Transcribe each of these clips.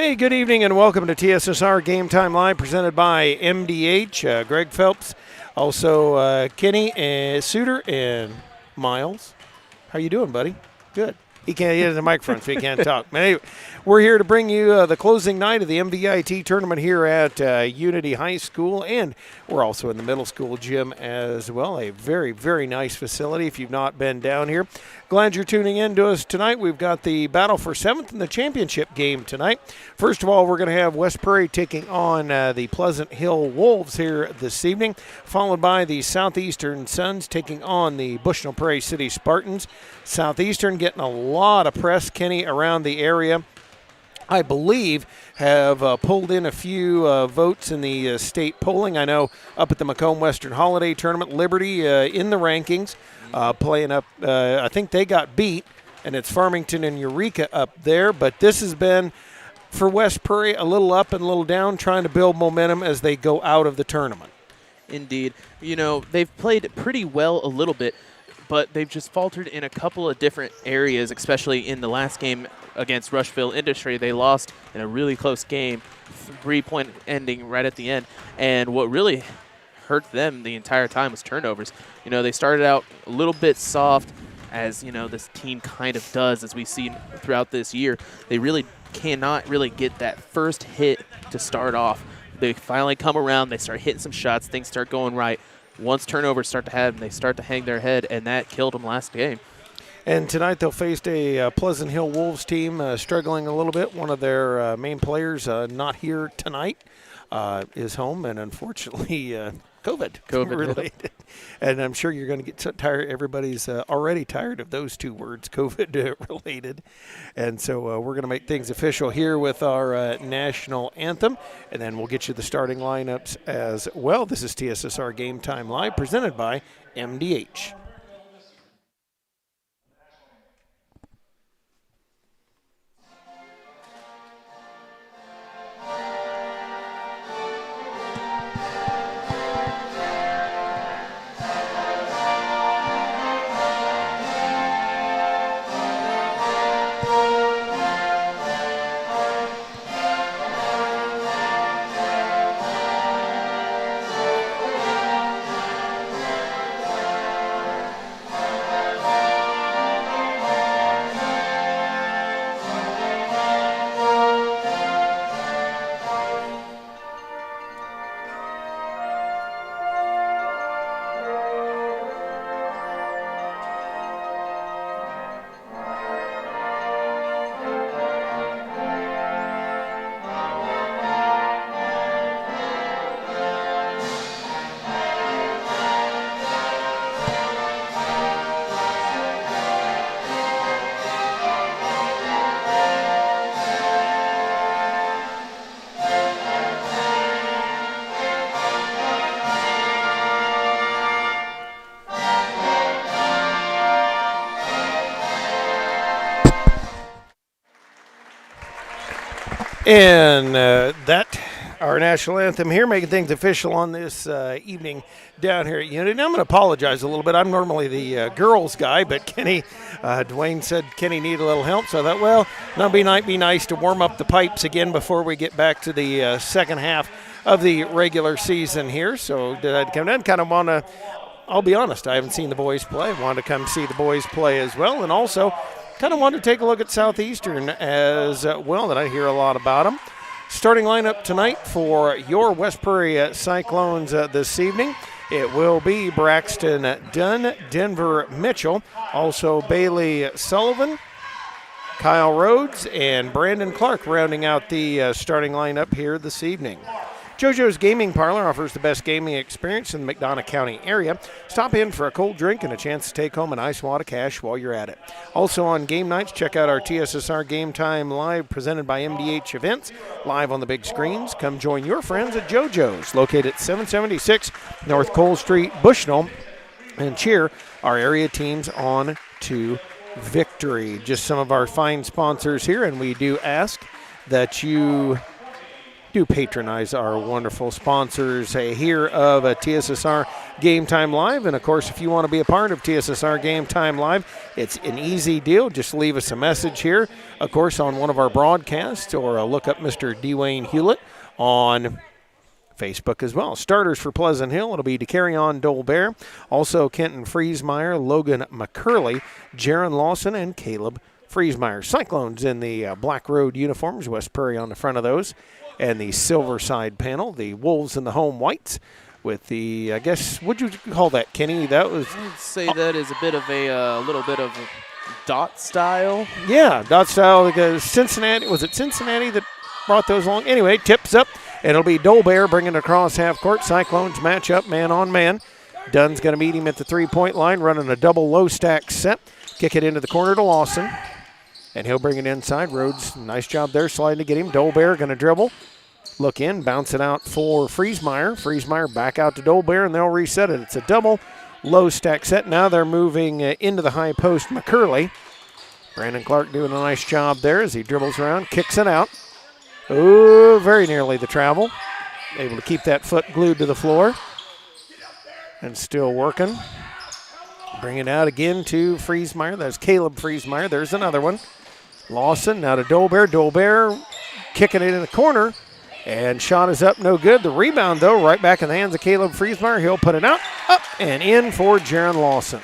Hey, good evening and welcome to TSSR Game Time Live presented by MDH. Greg Phelps, also Kenny and Suter and Miles. How you doing, buddy? Good. He has a microphone, so he can't talk. But anyway, we're here to bring you the closing night of the MVIT tournament here at Unity High School, and we're also in the middle school gym as well. A very, very nice facility if you've not been down here. Glad you're tuning in to us tonight. We've got the battle for 7th in the championship game tonight. First of all, we're going to have West Prairie taking on the Pleasant Hill Wolves here this evening, followed by the Southeastern Suns taking on the Bushnell Prairie City Spartans. Southeastern getting a lot of press, Kenny, around the area. I believe have pulled in a few votes in the state polling. I know up at the Macomb Western Holiday Tournament, Liberty in the rankings, playing up. I think they got beat, and it's Farmington and Eureka up there. But this has been, for West Prairie, a little up and a little down, trying to build momentum as they go out of the tournament. Indeed. You know, they've played pretty well a little bit, but they've just faltered in a couple of different areas, especially in the last game against Rushville Industry. They lost in a really close game, 3-point ending right at the end. And what really hurt them the entire time was turnovers. You know, they started out a little bit soft, as, you know, this team kind of does, as we've seen throughout this year. They really cannot really get that first hit to start off. They finally come around, they start hitting some shots, things start going right. Once turnovers start to happen, they start to hang their head, and that killed them last game. And tonight they'll face a Pleasant Hill Wolves team struggling a little bit. One of their main players not here tonight is home, and unfortunately COVID related. And I'm sure you're going to get so tired. Everybody's already tired of those two words, COVID related. And so we're going to make things official here with our national anthem, and then we'll get you the starting lineups as well. This is TSSR Game Time Live presented by MDH. And that, our national anthem here, making things official on this evening down here at Unity. Now I'm going to apologize a little bit. I'm normally the girls guy, but Kenny, Dwayne said Kenny needed a little help. So I thought, well, that'd be nice to warm up the pipes again before we get back to the second half of the regular season here. So did I come down? Kind of want to, I'll be honest, I haven't seen the boys play. I wanted to come see the boys play as well. And also, kind of wanted to take a look at Southeastern as well, that I hear a lot about them. Starting lineup tonight for your West Prairie Cyclones this evening. It will be Braxton Dunn, Denver Mitchell, also Bailey Sullivan, Kyle Rhodes, and Brandon Clark rounding out the starting lineup here this evening. JoJo's Gaming Parlor offers the best gaming experience in the McDonough County area. Stop in for a cold drink and a chance to take home a nice wad of cash while you're at it. Also on game nights, check out our TSSR Game Time Live presented by MDH Events, live on the big screens. Come join your friends at JoJo's, located at 776 North Cole Street, Bushnell, and cheer our area teams on to victory. Just some of our fine sponsors here, and we do ask that you do patronize our wonderful sponsors here of TSSR Game Time Live. And, of course, if you want to be a part of TSSR Game Time Live, it's an easy deal. Just leave us a message here, of course, on one of our broadcasts, or look up Mr. Dwayne Hewlett on Facebook as well. Starters for Pleasant Hill, it'll be DeCarrion Dolbear, also Kenton Friesmeyer, Logan McCurley, Jaron Lawson, and Caleb Friesmeyer. Cyclones in the Black Road uniforms, West Prairie on the front of those, and the silver side panel. The Wolves in the home whites with the, I guess, what'd you call that, Kenny? That was... I'd say that is a bit of a little bit of dot style. Yeah, dot style. Because Cincinnati, was it Cincinnati that brought those along? Anyway, tips up. It'll be Dolbear bringing it across half court. Cyclones match up man on man. Dunn's going to meet him at the three-point line, running a double low stack set. Kick it into the corner to Lawson. And he'll bring it inside. Rhodes, nice job there, sliding to get him. Dolbear going to dribble. Look in, bounce it out for Friesmeyer. Friesmeyer back out to Dolbear, and they'll reset it. It's a double low stack set. Now they're moving into the high post. McCurley. Brandon Clark doing a nice job there as he dribbles around, kicks it out. Oh, very nearly the travel. Able to keep that foot glued to the floor. And still working. Bring it out again to Friesmeyer. There's Caleb Friesmeyer. There's another one. Lawson now to Dolbear. Dolbear kicking it in the corner. And shot is up, no good. The rebound, though, right back in the hands of Caleb Friesmeyer. He'll put it out, up, and in for Jaron Lawson.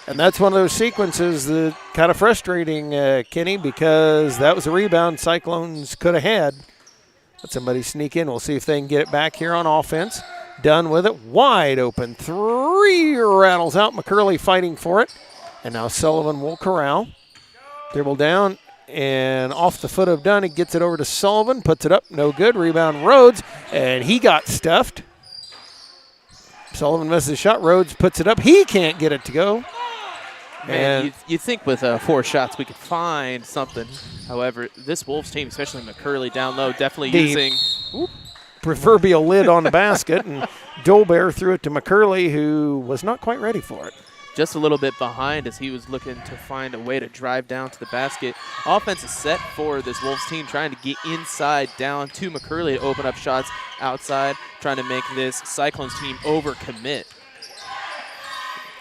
And that's one of those sequences that kind of frustrating, Kenny, because that was a rebound Cyclones could have had. Let somebody sneak in. We'll see if they can get it back here on offense. Dunn with it, wide open. Three rattles out. McCurley fighting for it. And now Sullivan will corral. Dribble down. And off the foot of Dunn, he gets it over to Sullivan, puts it up, no good. Rebound Rhodes, and he got stuffed. Sullivan misses the shot. Rhodes puts it up. He can't get it to go. Man, you think with 4 shots we could find something. However, this Wolves team, especially McCurley down low, definitely using proverbial lid on the basket, and Dolbear threw it to McCurley, who was not quite ready for it. Just a little bit behind as he was looking to find a way to drive down to the basket. Offense is set for this Wolves team, trying to get inside down to McCurley to open up shots outside, trying to make this Cyclones team overcommit.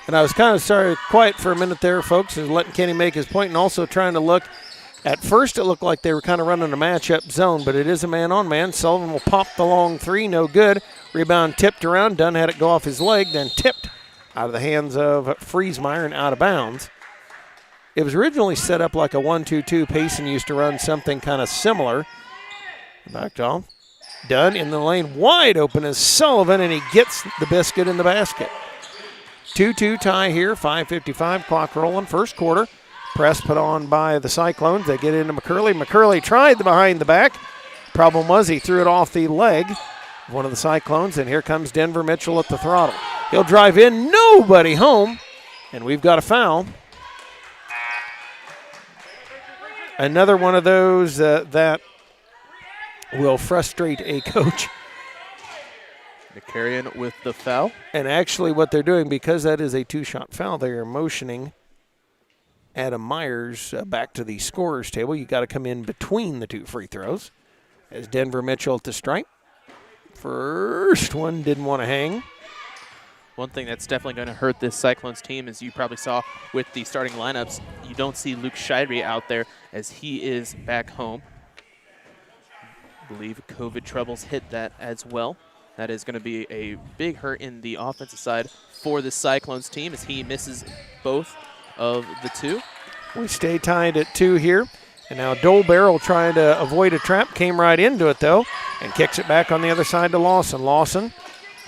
And I was kind of sorry, quiet for a minute there, folks, and letting Kenny make his point, and also trying to look. At first, it looked like they were kind of running a matchup zone, but it is a man-on-man. Sullivan will pop the long three, no good. Rebound tipped around. Dunn had it go off his leg, then tipped out of the hands of Friesmeyer and out of bounds. It was originally set up like a 1-2-2. Payson used to run something kind of similar. Backed off. Dunn in the lane, wide open is Sullivan, and he gets the biscuit in the basket. 2-2 tie here, 5:55, clock rolling, first quarter. Press put on by the Cyclones. They get into McCurley. McCurley tried the behind the back. Problem was he threw it off the leg of one of the Cyclones, and here comes Denver Mitchell at the throttle. He'll drive in, nobody home, and we've got a foul. Another one of those that will frustrate a coach. McCarrion with the foul. And actually what they're doing, because that is a 2-shot foul, they are motioning Adam Myers back to the scorer's table. You got to come in between the 2 free throws. As Denver Mitchell at the stripe. First one didn't want to hang. One thing that's definitely going to hurt this Cyclones team, as you probably saw with the starting lineups, you don't see Luke Scheidry out there as he is back home. I believe COVID troubles hit that as well. That is going to be a big hurt in the offensive side for the Cyclones team as he misses both of the 2. We stay tied at 2 here. And now Dolbear will try to avoid a trap. Came right into it, though, and kicks it back on the other side to Lawson. Lawson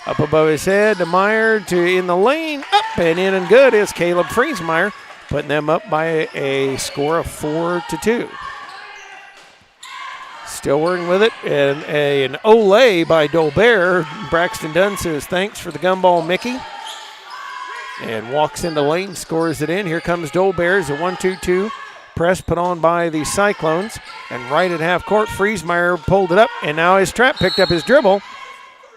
up above his head to Meyer, to in the lane, up and in and good is Caleb Friesmeyer, putting them up by a score of 4-2. Still working with it, and an Olay by Dolbear. Braxton Dunn says thanks for the gumball, Mickey. And walks into lane, scores it in. Here comes Dolbear. It's a 1-2-2. Press put on by the Cyclones. And right at half court, Friesmeyer pulled it up. And now his trap picked up his dribble.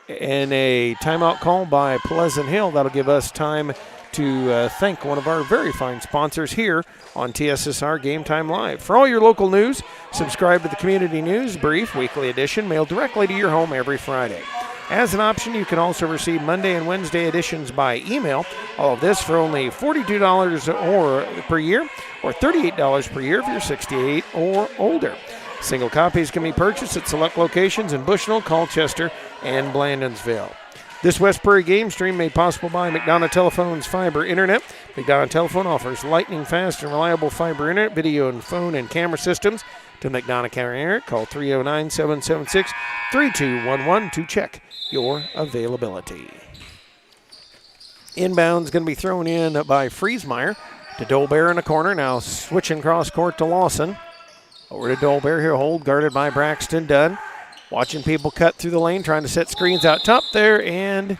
And a timeout call by Pleasant Hill. That'll give us time to thank one of our very fine sponsors here on TSSR Game Time Live. For all your local news, subscribe to the Community News Brief Weekly Edition, mailed directly to your home every Friday. As an option, you can also receive Monday and Wednesday editions by email. All of this for only $42 per year or $38 per year if you're 68 or older. Single copies can be purchased at select locations in Bushnell, Colchester, and Blandonsville. This West Prairie game stream made possible by McDonough Telephone's fiber internet. McDonough Telephone offers lightning fast and reliable fiber internet, video and phone and camera systems. To McDonough County area, call 309-776-3211 to check your availability. Inbound's going to be thrown in by Friesmeyer to Dolbear in the corner. Now switching cross court to Lawson. Over to Dolbear here, hold guarded by Braxton Dunn. Watching people cut through the lane, trying to set screens out top there, and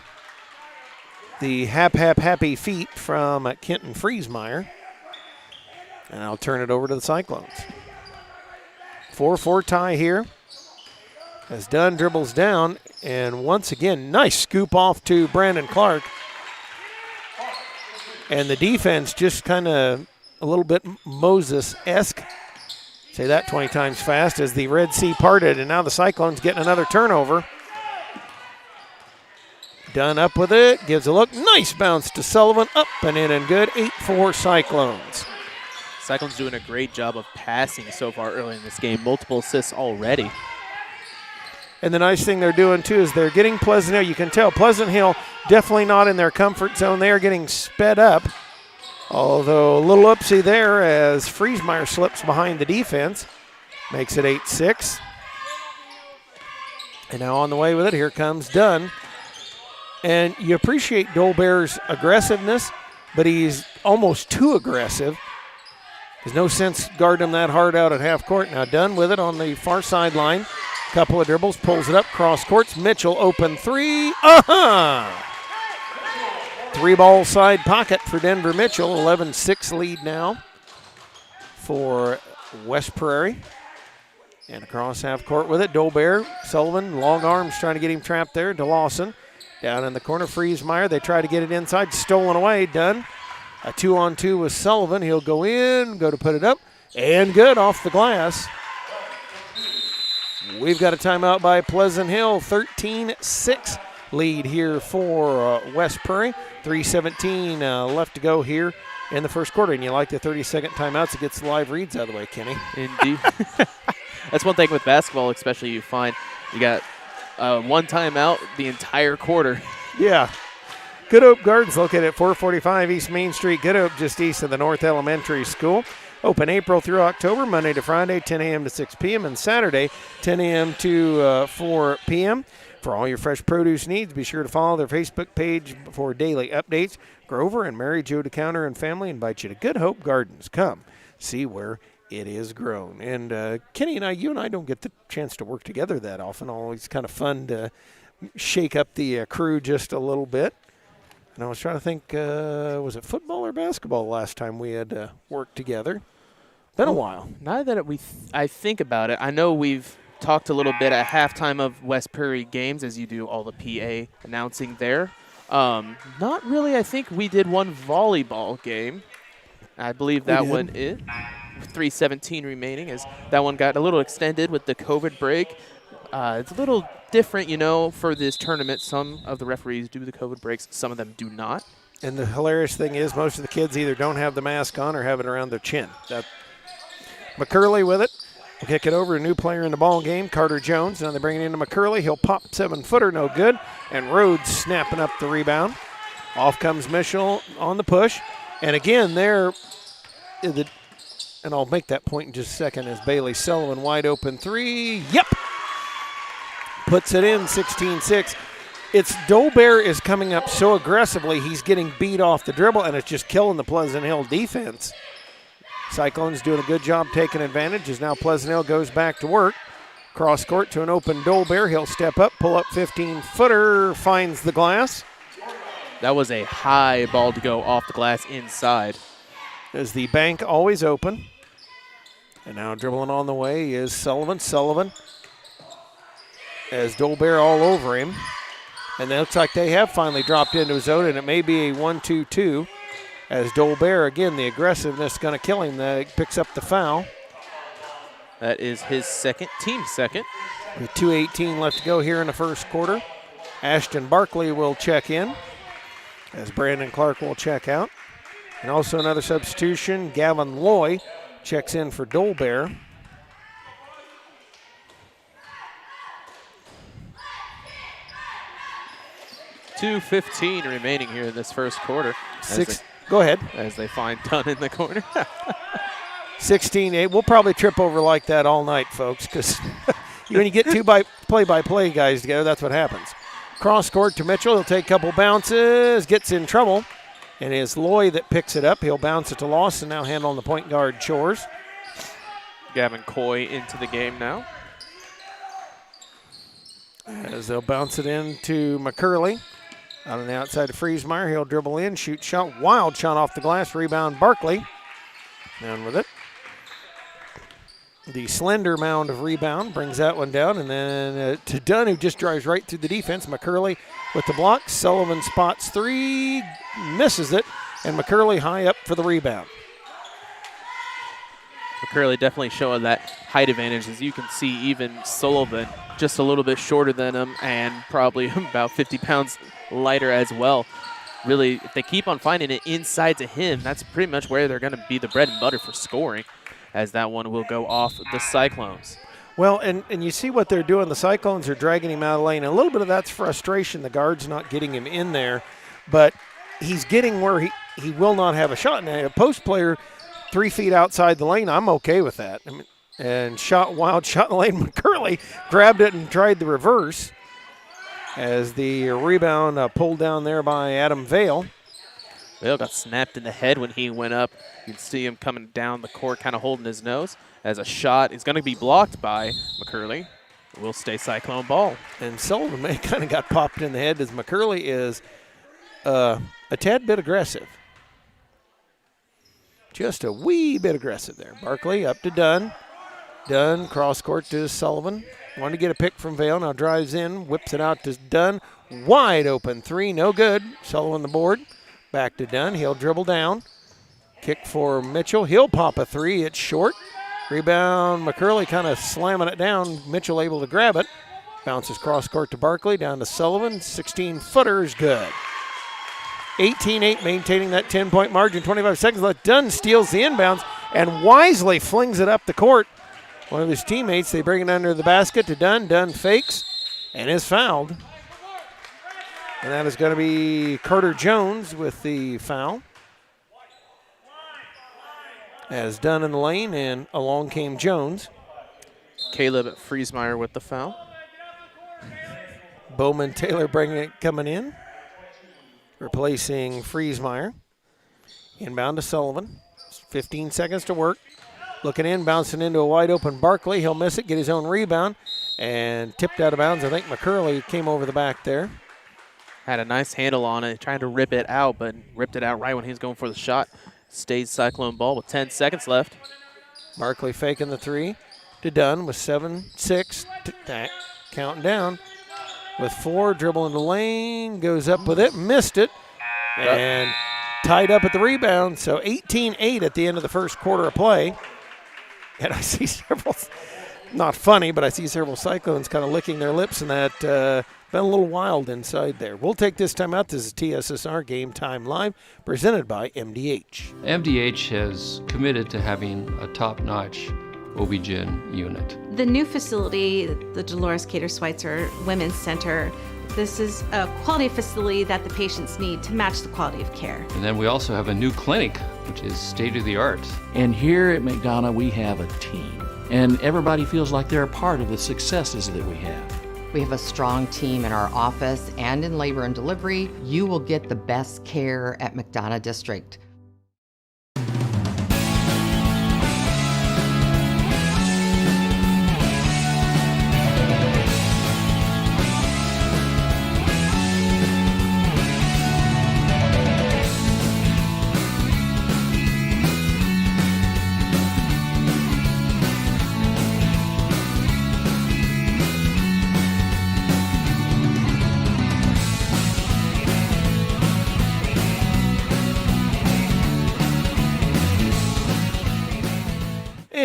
the happy feet from Kenton Friesmeyer. And I'll turn it over to the Cyclones. 4-4 tie here. As Dunn dribbles down, and once again, nice scoop off to Brandon Clark. And the defense just kind of a little bit Moses-esque. Say that 20 times fast as the Red Sea parted, and now the Cyclones getting another turnover. Dunn up with it, gives a look. Nice bounce to Sullivan, up and in and good. 8-4 Cyclones. Cyclones doing a great job of passing so far early in this game. Multiple assists already. And the nice thing they're doing, too, is they're getting Pleasant Hill. You can tell Pleasant Hill definitely not in their comfort zone. They are getting sped up. Although a little upsy there as Friesmeyer slips behind the defense. Makes it 8-6. And now on the way with it, here comes Dunn. And you appreciate Dolbear's aggressiveness, but he's almost too aggressive. There's no sense guarding him that hard out at half court. Now Dunn with it on the far sideline. Couple of dribbles, pulls it up, cross courts. Mitchell open three. Three-ball side pocket for Denver Mitchell. 11-6 lead now for West Prairie. And across half court with it, Dolbear, Sullivan, long arms trying to get him trapped there. To Lawson. Down in the corner, Friesmeyer. They try to get it inside, stolen away. Dunn. A 2-on-2 with Sullivan. He'll go in, go to put it up, and good off the glass. We've got a timeout by Pleasant Hill. 13-6 lead here for West Prairie. 3:17 left to go here in the first quarter. And you like the 30-second timeouts. It gets the live reads out of the way, Kenny. Indeed. That's one thing with basketball, especially you find you got one timeout the entire quarter. Yeah. Good Hope Gardens located at 445 East Main Street. Good Hope just east of the North Elementary School. Open April through October, Monday to Friday, 10 a.m. to 6 p.m. and Saturday, 10 a.m. to 4 p.m. For all your fresh produce needs, be sure to follow their Facebook page for daily updates. Grover and Mary Jo DeCounter and family invite you to Good Hope Gardens. Come see where it is grown. And Kenny and I don't get the chance to work together that often. Always kind of fun to shake up the crew just a little bit. And I was trying to think, was it football or basketball the last time we had worked together? Been a while. Now that I think about it, I know we've talked a little bit at halftime of West Prairie games as you do all the PA announcing there. Not really. I think we did one volleyball game. I believe that one is 3:17 remaining as that one got a little extended with the COVID break. It's a little different, for this tournament. Some of the referees do the COVID breaks. Some of them do not. And the hilarious thing is most of the kids either don't have the mask on or have it around their chin. McCurley with it. We'll kick it over. A new player in the ball game, Carter Jones. Now they bring it into McCurley. He'll pop 7-footer, no good. And Rhodes snapping up the rebound. Off comes Mitchell on the push. And again, and I'll make that point in just a second, as Bailey Sullivan wide open three. Yep. Puts it in, 16-6. It's Dolbear is coming up so aggressively, he's getting beat off the dribble, and it's just killing the Pleasant Hill defense. Cyclones doing a good job taking advantage as now Pleasant Hill goes back to work. Cross court to an open Dolbear. He'll step up, pull up 15-footer, finds the glass. That was a high ball to go off the glass inside. As the bank always open. And now dribbling on the way is Sullivan. Sullivan as Dolbear all over him. And it looks like they have finally dropped into his zone, and it may be a 1-2-2. as Dolbear, again, the aggressiveness going to kill him. Picks up the foul. That is his second, team second. With 2:18 left to go here in the first quarter. Ashton Barkley will check in as Brandon Clark will check out. And also another substitution, Gavin Loy checks in for Dolbear. $2:15 remaining here in this first quarter. Go ahead. As they find Dunn in the corner. 16-8. We'll probably trip over like that all night, folks, because when you get two play-by-play guys together, that's what happens. Cross court to Mitchell. He'll take a couple bounces, gets in trouble, and it's Loy that picks it up. He'll bounce it to Lawson, now handling the point guard chores. Gavin Coy into the game now. As they'll bounce it into McCurley. Out on the outside of Friesmeyer. He'll dribble in, shoot shot, wild shot off the glass, rebound Barkley. Down with it. The slender mound of rebound brings that one down, and then to Dunn, who just drives right through the defense. McCurley with the block. Sullivan spots three, misses it, and McCurley high up for the rebound. McCurley definitely showing that height advantage. As you can see, even Sullivan just a little bit shorter than him and probably about 50 pounds lighter as well. Really, if they keep on finding it inside to him, that's pretty much where they're going to be the bread and butter for scoring, as that one will go off the Cyclones. Well, and you see what they're doing. The Cyclones are dragging him out of the lane. And a little bit of that's frustration. The guard's not getting him in there, but he's getting where he will not have a shot. Now, a post player 3 feet outside the lane, I'm okay with that. I mean, and wild shot in the lane. McCurley grabbed it and tried the reverse as the rebound pulled down there by Adam Vale. Vale got snapped in the head when he went up. You can see him coming down the court, kind of holding his nose. As a shot is going to be blocked by McCurley. It will stay Cyclone ball. And Sullivan may kind of got popped in the head as McCurley is a tad bit aggressive. Just a wee bit aggressive there. Barkley up to Dunn. Dunn cross court to Sullivan. Wanted to get a pick from Vale. Now drives in, whips it out to Dunn. Wide open three, no good. Sullivan the board. Back to Dunn. He'll dribble down. Kick for Mitchell. He'll pop a three. It's short. Rebound. McCurley kind of slamming it down. Mitchell able to grab it. Bounces cross court to Barkley. Down to Sullivan. 16-footer is good. 18-8, maintaining that 10-point margin. 25 seconds left. Dunn steals the inbounds and wisely flings it up the court. One of his teammates, they bring it under the basket to Dunn. Dunn fakes and is fouled. And that is going to be Carter Jones with the foul. As Dunn in the lane, and along came Jones. Caleb Friesmeyer with the foul. Bowman Taylor coming in, replacing Friesmeyer. Inbound to Sullivan. 15 seconds to work. Looking in, bouncing into a wide open Barkley. He'll miss it, get his own rebound, and tipped out of bounds. I think McCurley came over the back there. Had a nice handle on it, trying to rip it out, but ripped it out right when he was going for the shot. Stays Cyclone ball with 10 seconds left. Barkley faking the three to Dunn with 7-6, counting down. With 4, dribble in the lane, goes up with it, missed it, and tied up at the rebound. So 18-8 at the end of the first quarter of play. And I see several, not funny, but I see several Cyclones kind of licking their lips, and that been a little wild inside there. We'll take this time out. This is TSSR Game Time Live, presented by MDH. MDH has committed to having a top-notch OB-GYN unit. The new facility, the Dolores Cater Schweitzer Women's Center, this is a quality facility that the patients need to match the quality of care. And then we also have a new clinic, which is state-of-the-art. And here at McDonough, we have a team. And everybody feels like they're a part of the successes that we have. We have a strong team in our office and in labor and delivery. You will get the best care at McDonough District.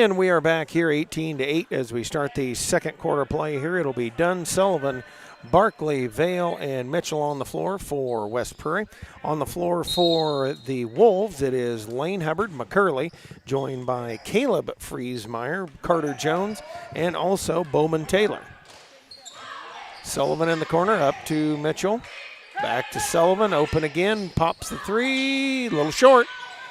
And we are back here 18-8 as we start the second quarter play here. It'll be Dunn, Sullivan, Barkley, Vale, and Mitchell on the floor for West Prairie. On the floor for the Wolves, it is Lane Hubbard, McCurley, joined by Caleb Friesmeyer, Carter Jones, and also Bowman Taylor. Sullivan in the corner, up to Mitchell. Back to Sullivan, open again, pops the three, a little short.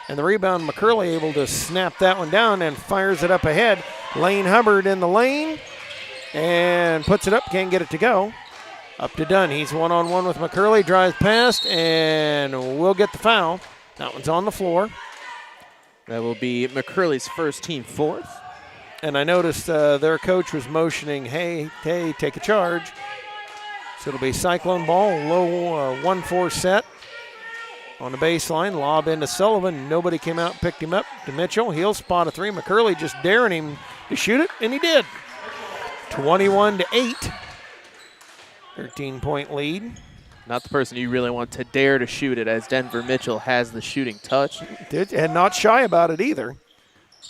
And the rebound, McCurley able to snap that one down and fires it up ahead. Lane Hubbard in the lane and puts it up, can't get it to go. Up to Dunn, he's one-on-one with McCurley, drives past, and will get the foul. That one's on the floor. That will be McCurley's first, team fourth. And I noticed their coach was motioning, hey, take a charge. So it'll be Cyclone ball, low 1-4 set. On the baseline, lob into Sullivan. Nobody came out, picked him up to Mitchell. He'll spot a three. McCurley just daring him to shoot it, and he did. 21-8. 13-point lead. Not the person you really want to dare to shoot it, as Denver Mitchell has the shooting touch. And not shy about it either.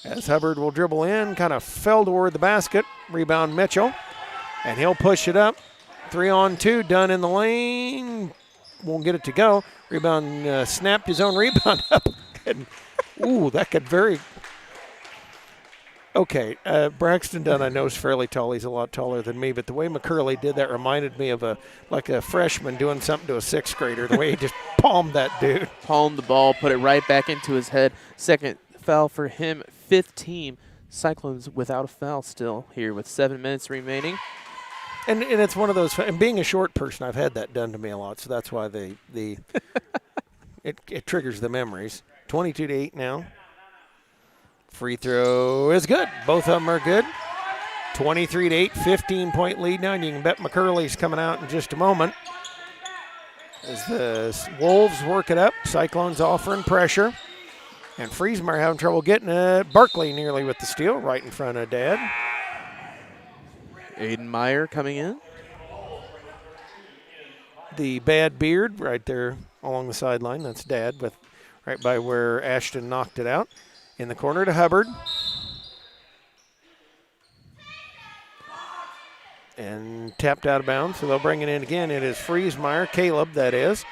As Hubbard will dribble in, kind of fell toward the basket. Rebound Mitchell, and he'll push it up. 3-on-2, Dunn in the lane. Won't get it to go. Rebound snapped his own rebound up. And, ooh, that could very. Okay, Braxton Dunn I know is fairly tall. He's a lot taller than me, but the way McCurley did that reminded me of a freshman doing something to a sixth grader. The way he just palmed that dude. Palmed the ball, put it right back into his head. Second foul for him, fifth team. Cyclones without a foul still here with 7 minutes remaining. And it's one of those, and being a short person, I've had that done to me a lot, so that's why it triggers the memories. 22-8 now. Free throw is good. Both of them are good. 23-8, 15-point lead now, and you can bet McCurley's coming out in just a moment. As the Wolves work it up, Cyclones offering pressure. And Friesmeyer having trouble getting it. Barkley nearly with the steal right in front of Dad. Aiden Meyer coming in. The bad beard right there along the sideline. That's Dad with right by where Ashton knocked it out. In the corner to Hubbard. And tapped out of bounds, so they'll bring it in again. It is Friesmeyer, Caleb that is.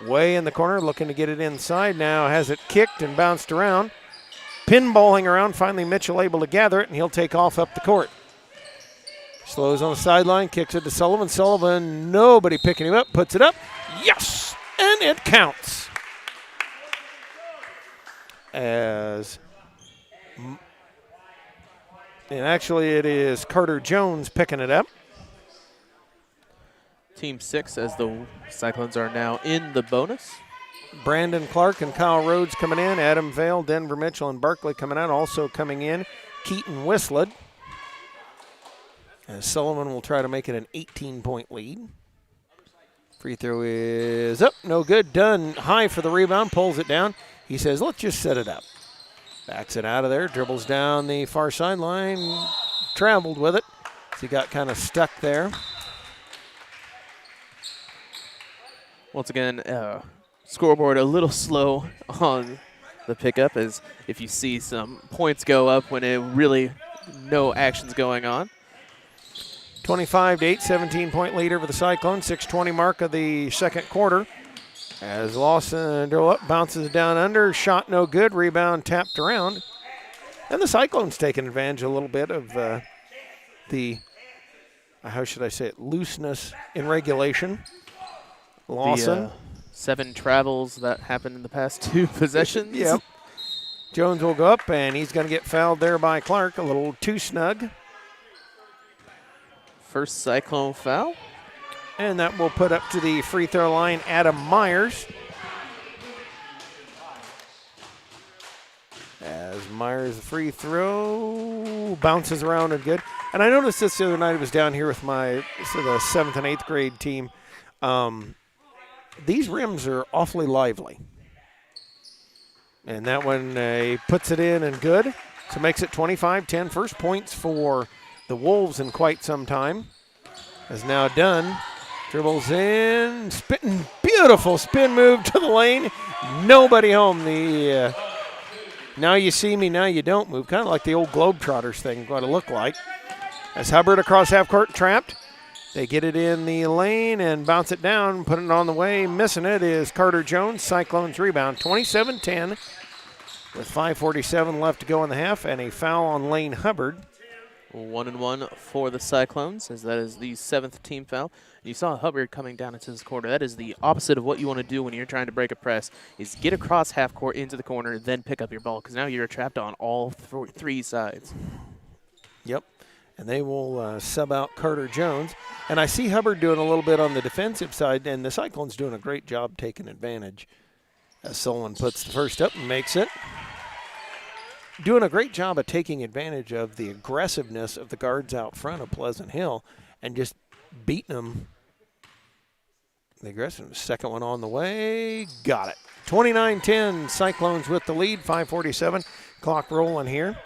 Way in the corner, looking to get it inside now. Has it kicked and bounced around. Pinballing around, finally Mitchell able to gather it, and he'll take off up the court. Slows on the sideline, kicks it to Sullivan. Sullivan, nobody picking him up, puts it up. Yes! And it counts. And actually it is Carter Jones picking it up. Team 6 as the Cyclones are now in the bonus. Brandon Clark and Kyle Rhodes coming in. Adam Vale, Denver Mitchell, and Barkley coming out. Also coming in, Keaton Whistlet. As Sullivan will try to make it an 18-point lead. Free throw is up, no good. Dunn high for the rebound, pulls it down. He says, let's just set it up. Backs it out of there, dribbles down the far sideline, traveled with it. So he got kind of stuck there. Once again, scoreboard a little slow on the pickup, as if you see some points go up when it really no action's going on. 25-8, 17-point lead over the Cyclones. 6:20 mark of the second quarter. As Lawson dribble up, bounces down under, shot no good, rebound tapped around. And the Cyclones taking advantage a little bit of the, how should I say it, looseness in regulation. Lawson. The 7 travels that happened in the past 2 possessions. Yep. Jones will go up, and he's going to get fouled there by Clark, a little too snug. First Cyclone foul. And that will put up to the free throw line Adam Myers. As Myers, the free throw bounces around and good. And I noticed this the other night. I was down here with the 7th and 8th grade team. These rims are awfully lively. And that one puts it in and good. So makes it 25-10. First points for the Wolves in quite some time. As now done. Dribbles in, beautiful spin move to the lane. Nobody home. The now you see me, now you don't move. Kind of like the old Globetrotters thing, what it looked like. As Hubbard across half court, trapped. They get it in the lane and bounce it down, put it on the way. Missing it is Carter Jones. Cyclones rebound, 27-10 with 5:47 left to go in the half, and a foul on Lane Hubbard. 1-1 for the Cyclones, as that is the 7th team foul. You saw Hubbard coming down into this corner. That is the opposite of what you want to do when you're trying to break a press, is get across half court into the corner, then pick up your ball, because now you're trapped on all three sides. Yep, and they will sub out Carter Jones. And I see Hubbard doing a little bit on the defensive side, and the Cyclones doing a great job taking advantage. As Sullivan puts the first up and makes it. Doing a great job of taking advantage of the aggressiveness of the guards out front of Pleasant Hill and just beating them. The aggressive second one on the way. Got it. 29-10, Cyclones with the lead, 5:47. Clock rolling here.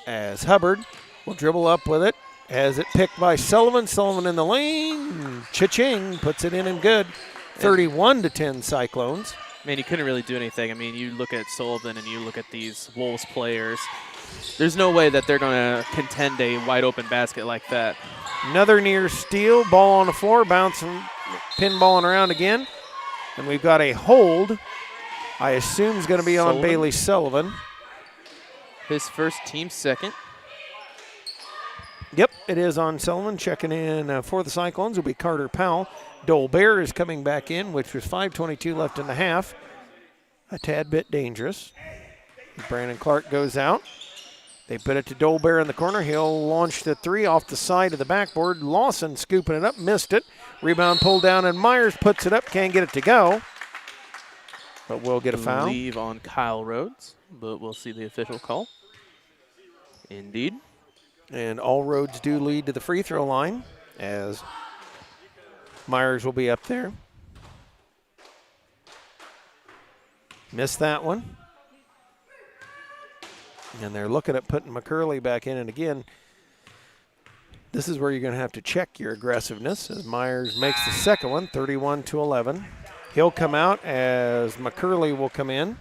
As Hubbard will dribble up with it. Has it picked by Sullivan. Sullivan in the lane. Cha-ching, puts it in and good. 31-10 Cyclones. Man, you couldn't really do anything. I mean, you look at Sullivan and you look at these Wolves players. There's no way that they're going to contend a wide-open basket like that. Another near steal. Ball on the floor. Bouncing, pinballing around again. And we've got a hold. I assume is going to be on Bailey Sullivan. His first, team second. Yep, it is on Sullivan. Checking in for the Cyclones will be Carter Powell. Dolbear is coming back in, which was 5:22 left in the half. A tad bit dangerous. Brandon Clark goes out. They put it to Dolbear in the corner. He'll launch the three off the side of the backboard. Lawson scooping it up, missed it. Rebound pulled down, and Myers puts it up, can't get it to go. But we'll get a foul. Leave on Kyle Rhodes, but we'll see the official call. Indeed. And all roads do lead to the free throw line, as Myers will be up there. Missed that one. And they're looking at putting McCurley back in. And again, this is where you're going to have to check your aggressiveness, as Myers makes the second one, 31-11. He'll come out as McCurley will come in.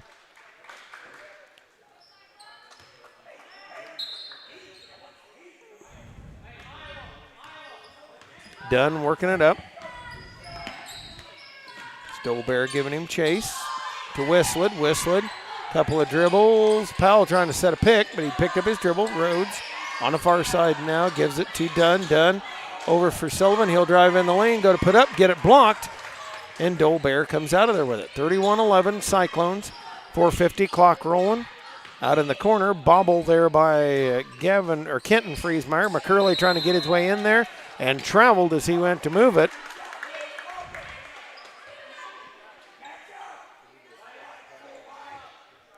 Dunn working it up. Stolbear giving him chase to Whistlet. Whistlet, couple of dribbles. Powell trying to set a pick, but he picked up his dribble. Rhodes on the far side now, gives it to Dunn. Dunn over for Sullivan. He'll drive in the lane, go to put up, get it blocked, and Dolbear comes out of there with it. 31-11 Cyclones. 4:50 clock rolling. Out in the corner, bobble there by Kenton Friesmeyer. McCurley trying to get his way in there and traveled as he went to move it.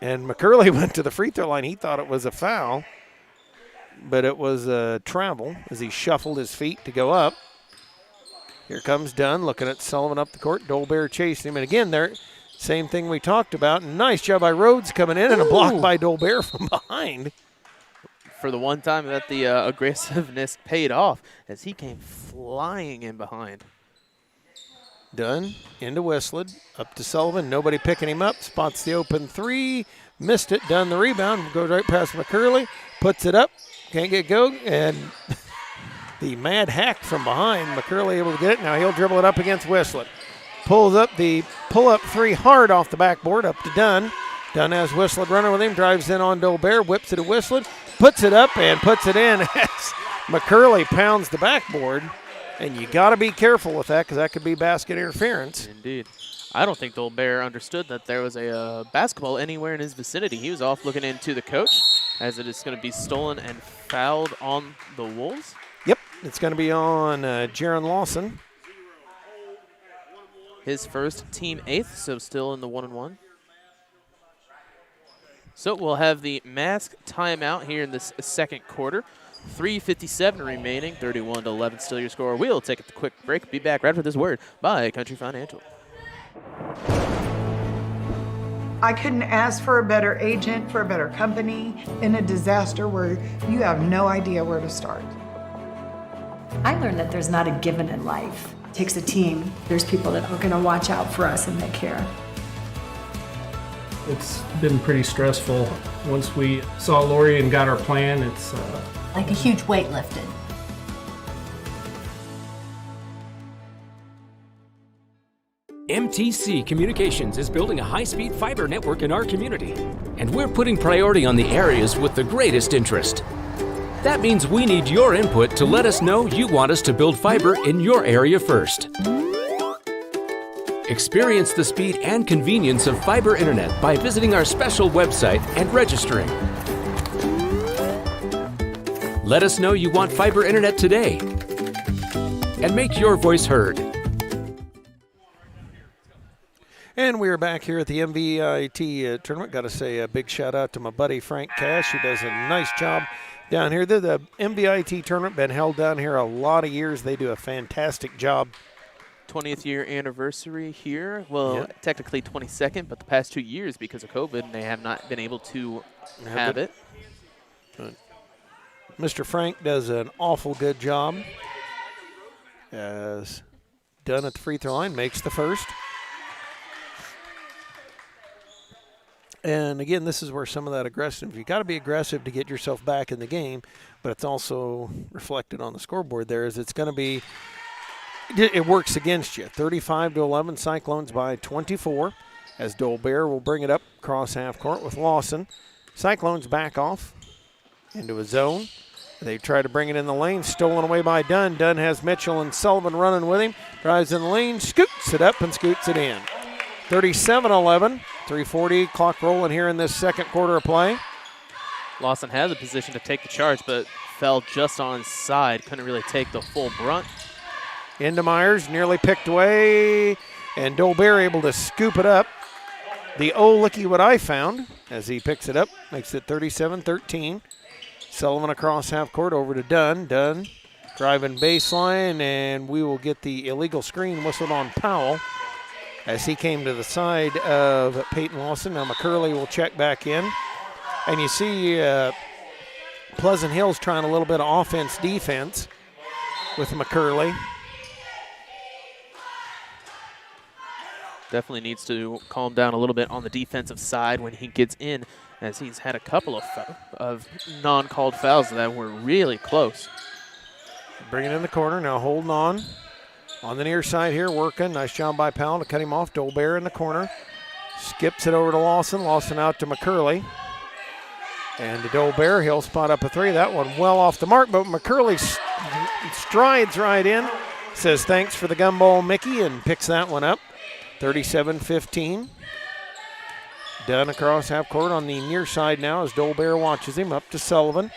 And McCurley went to the free throw line. He thought it was a foul, but it was a travel as he shuffled his feet to go up. Here comes Dunn looking at Sullivan up the court. Dolbear chasing him. And again, there, same thing we talked about. Nice job by Rhodes coming in, and a block by Dolbear from behind. For the one time that the aggressiveness paid off, as he came flying in behind. Dunn into Whistlet, up to Sullivan. Nobody picking him up. Spots the open three. Missed it. Dunn the rebound. Goes right past McCurley. Puts it up. Can't get go. And the mad hack from behind. McCurley able to get it. Now he'll dribble it up against Whistlet. Pulls up the pull-up three hard off the backboard. Up to Dunn. Dunn has Whistlet running with him. Drives in on Dolbear. Whips it to Whistlet. Puts it up and puts it in as McCurley pounds the backboard. And you got to be careful with that, because that could be basket interference. Indeed. I don't think Dolbear understood that there was a basketball anywhere in his vicinity. He was off looking into the coach, as it is going to be stolen and fouled on the Wolves. Yep, it's going to be on Jaron Lawson. His first, team 8th, so still in the 1-1. So we'll have the mask timeout here in this second quarter. 3:57 remaining, 31-11 still your score. We'll take a quick break. Be back right after this word by Country Financial. I couldn't ask for a better agent, for a better company in a disaster where you have no idea where to start. I learned that there's not a given in life. It takes a team. There's people that are going to watch out for us and that care. It's been pretty stressful. Once we saw Lori and got our plan, it's Like a huge weight lifted. MTC Communications is building a high-speed fiber network in our community, and we're putting priority on the areas with the greatest interest. That means we need your input to let us know you want us to build fiber in your area first. Experience the speed and convenience of fiber internet by visiting our special website and registering. Let us know you want fiber internet today, and make your voice heard. And we are back here at the MVIT tournament. Got to say a big shout out to my buddy Frank Cash, who does a nice job down here. The MVIT tournament been held down here a lot of years. They do a fantastic job. 20th year anniversary here. Well, Yep. technically 22nd, but the past 2 years because of COVID, they have not been able to have it. Mr. Frank does an awful good job. As done at the free throw line, makes the first. And again, this is where some of that aggressive, you got to be aggressive to get yourself back in the game, but it's also reflected on the scoreboard there as it's going to be, it works against you. 35-11, Cyclones by 24 as Dolbear will bring it up across half court with Lawson. Cyclones back off into a zone. They try to bring it in the lane, stolen away by Dunn. Dunn has Mitchell and Sullivan running with him, drives in the lane, scoots it up and scoots it in. 37-11. 3:40 clock rolling here in this second quarter of play. Lawson had the position to take the charge, but fell just on side. Couldn't really take the full brunt. Into Myers, nearly picked away, and Dolbear able to scoop it up. The looky what I found as he picks it up, makes it 37-13. Sullivan across half court over to Dunn. Dunn driving baseline, and we will get the illegal screen whistled on Powell as he came to the side of Peyton Lawson. Now McCurley will check back in. And you see Pleasant Hill's trying a little bit of offense-defense with McCurley. Definitely needs to calm down a little bit on the defensive side when he gets in, as he's had a couple of non-called fouls that were really close. Bring it in the corner, now holding on. On the near side here, working. Nice job by Powell to cut him off. Dolbear in the corner. Skips it over to Lawson. Lawson out to McCurley. And to Dolbear, he'll spot up a three. That one well off the mark, but McCurley strides right in. Says thanks for the gumball, Mickey, and picks that one up. 37-15. Dunn across half court on the near side now as Dolbear watches him. Up to Sullivan.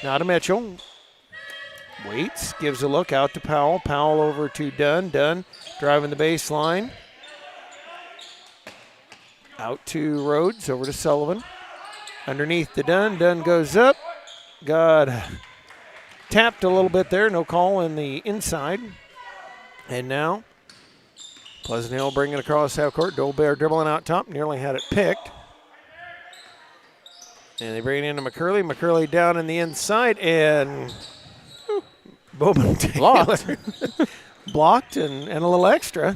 Now to Mitchell. Waits, gives a look out to Powell. Powell over to Dunn. Dunn driving the baseline. Out to Rhodes, over to Sullivan. Underneath the Dunn. Dunn goes up. Got tapped a little bit there. No call in the inside. And now Pleasant Hill bringing it across half court. Dolbear dribbling out top. Nearly had it picked. And they bring it into McCurley. McCurley down in the inside and Bowman Taylor blocked and a little extra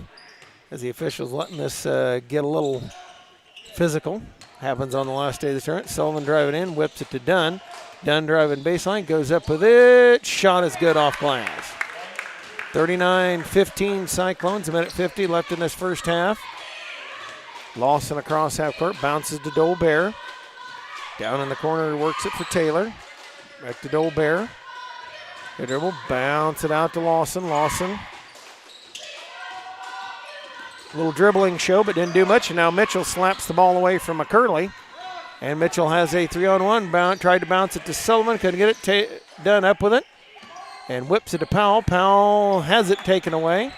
as the officials letting this get a little physical. Happens on the last day of the tournament. Sullivan driving in, whips it to Dunn. Dunn driving baseline, goes up with it. Shot is good off glass. 39-15 Cyclones, a minute 50 left in this first half. Lawson across half court, bounces to Dolbear. Down in the corner, works it for Taylor. Back to Dolbear. Good dribble, bounce it out to Lawson. Lawson. A little dribbling show, but didn't do much. And now Mitchell slaps the ball away from McCurley. And Mitchell has a 3-on-1. Tried to bounce it to Sullivan. Couldn't get it done up with it. And whips it to Powell. Powell has it taken away.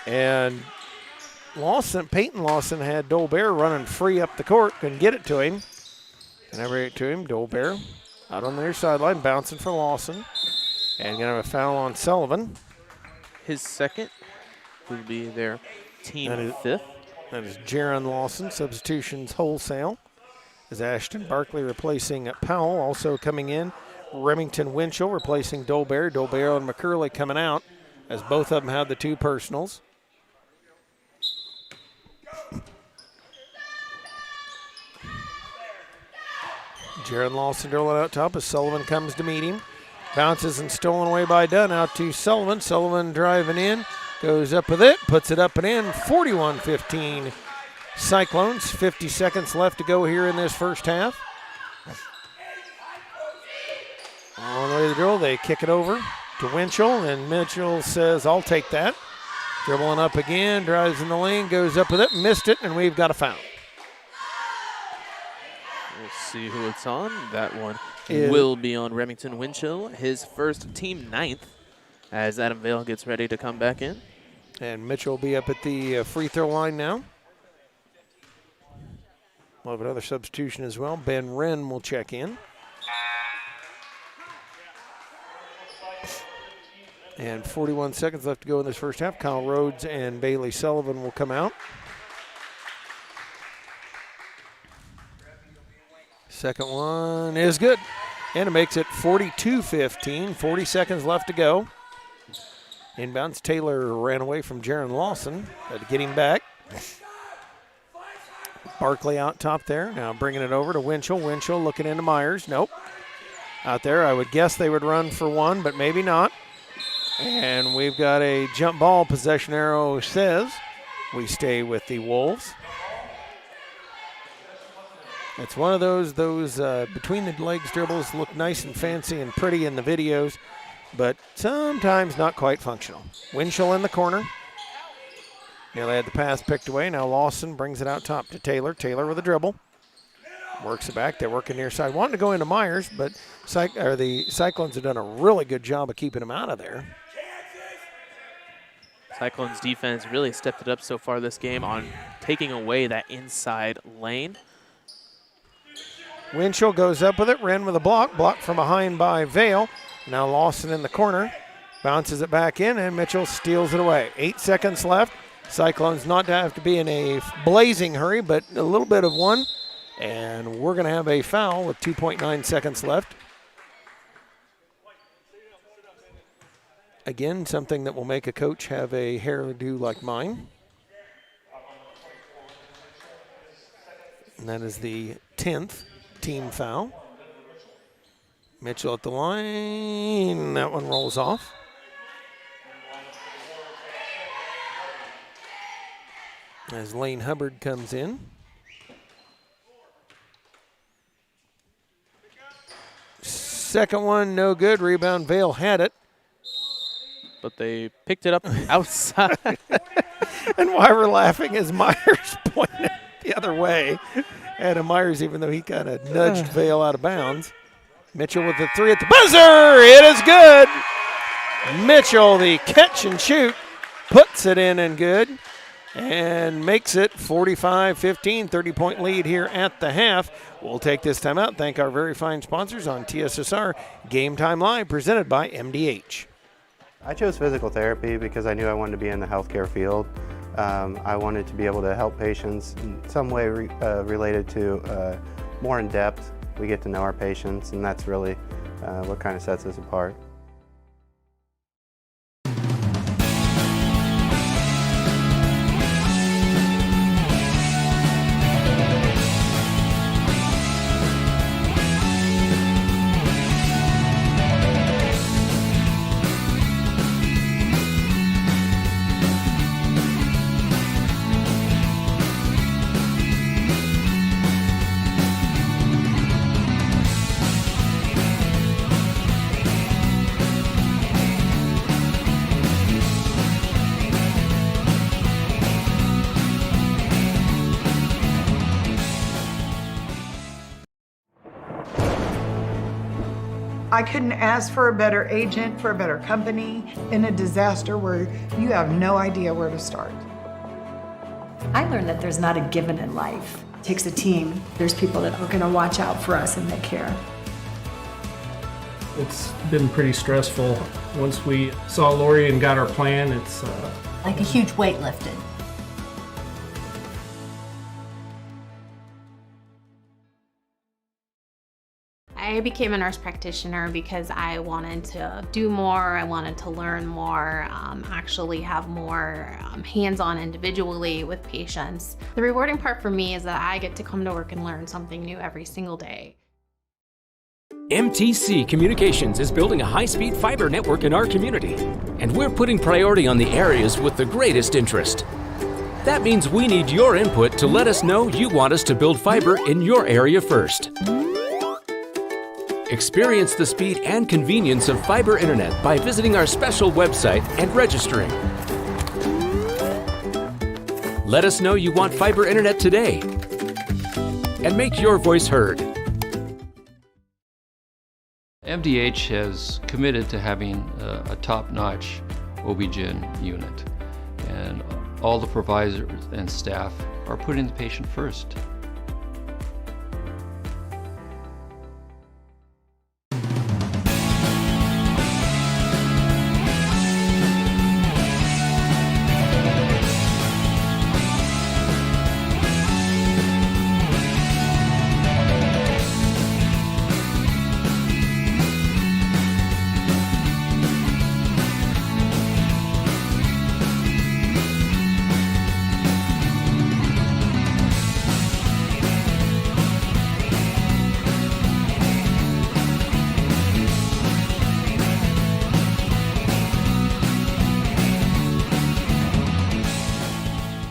And Peyton Lawson had Dolbear running free up the court. Couldn't get it to him. And I bring it to him. Dolbear out on the near sideline, bouncing for Lawson. And going to have a foul on Sullivan. His second will be their team fifth. That is Jaron Lawson, substitutions wholesale. As Ashton Barkley replacing Powell, also coming in. Remington Winchell replacing Dolbear. Dolbear and McCurley coming out as both of them had the two personals. Jaron Lawson dribbling out top as Sullivan comes to meet him. Bounces and stolen away by Dunn. Out to Sullivan. Sullivan driving in. Goes up with it. Puts it up and in. 41-15 Cyclones. 50 seconds left to go here in this first half. On the way to the drill, they kick it over to Winchell. And Mitchell says, I'll take that. Dribbling up again. Drives in the lane. Goes up with it. Missed it. And we've got a foul. We'll see who it's on. That one will be on Remington Winchell, his first team 9th, as Adam Vale gets ready to come back in. And Mitchell will be up at the free throw line now. We'll have another substitution as well. Ben Wren will check in. And 41 seconds left to go in this first half. Kyle Rhodes and Bailey Sullivan will come out. Second one is good. And it makes it 42-15. 40 seconds left to go. Inbounds. Taylor ran away from Jaron Lawson. Had to get him back. Barkley out top there. Now bringing it over to Winchell. Winchell looking into Myers. Nope. Out there, I would guess they would run for one, but maybe not. And we've got a jump ball. Possession arrow says we stay with the Wolves. It's one of those between the legs dribbles look nice and fancy and pretty in the videos, but sometimes not quite functional. Winchell in the corner. Nearly had the pass picked away. Now Lawson brings it out top to Taylor. Taylor with a dribble. Works it back. They're working near side. Wanting to go into Myers, but the Cyclones have done a really good job of keeping him out of there. Cyclones defense really stepped it up so far this game on taking away that inside lane. Winchell goes up with it. Wren with a block. Blocked from behind by Vale. Now Lawson in the corner. Bounces it back in, and Mitchell steals it away. 8 seconds left. Cyclones not to have to be in a blazing hurry, but a little bit of one. And we're going to have a foul with 2.9 seconds left. Again, something that will make a coach have a hairdo like mine. And that is the 10th team foul. Mitchell at the line. That one rolls off. As Lane Hubbard comes in. Second one, no good. Rebound, Vale had it. But they picked it up outside. And why we're laughing is Myers pointed the other way. Adam Myers, even though he kind of nudged Vale out of bounds. Mitchell with the three at the buzzer. It is good. Mitchell, the catch and shoot, puts it in and good. And makes it 45-15, 30-point lead here at the half. We'll take this time out. Thank our very fine sponsors on TSSR Game Time Live, presented by MDH. I chose physical therapy because I knew I wanted to be in the healthcare field. I wanted to be able to help patients in some way related to more in depth. We get to know our patients, and that's really what kind of sets us apart. I couldn't ask for a better agent, for a better company in a disaster where you have no idea where to start. I learned that there's not a given in life. It takes a team. There's people that are going to watch out for us and that care. It's been pretty stressful. Once we saw Lori and got our plan, it's like a huge weight lifted. I became a nurse practitioner because I wanted to do more, I wanted to learn more, actually have more hands-on individually with patients. The rewarding part for me is that I get to come to work and learn something new every single day. MTC Communications is building a high-speed fiber network in our community, and we're putting priority on the areas with the greatest interest. That means we need your input to let us know you want us to build fiber in your area first. Experience the speed and convenience of fiber internet by visiting our special website and registering. Let us know you want fiber internet today and make your voice heard. MDH has committed to having a top-notch OB-GYN unit, and all the providers and staff are putting the patient first.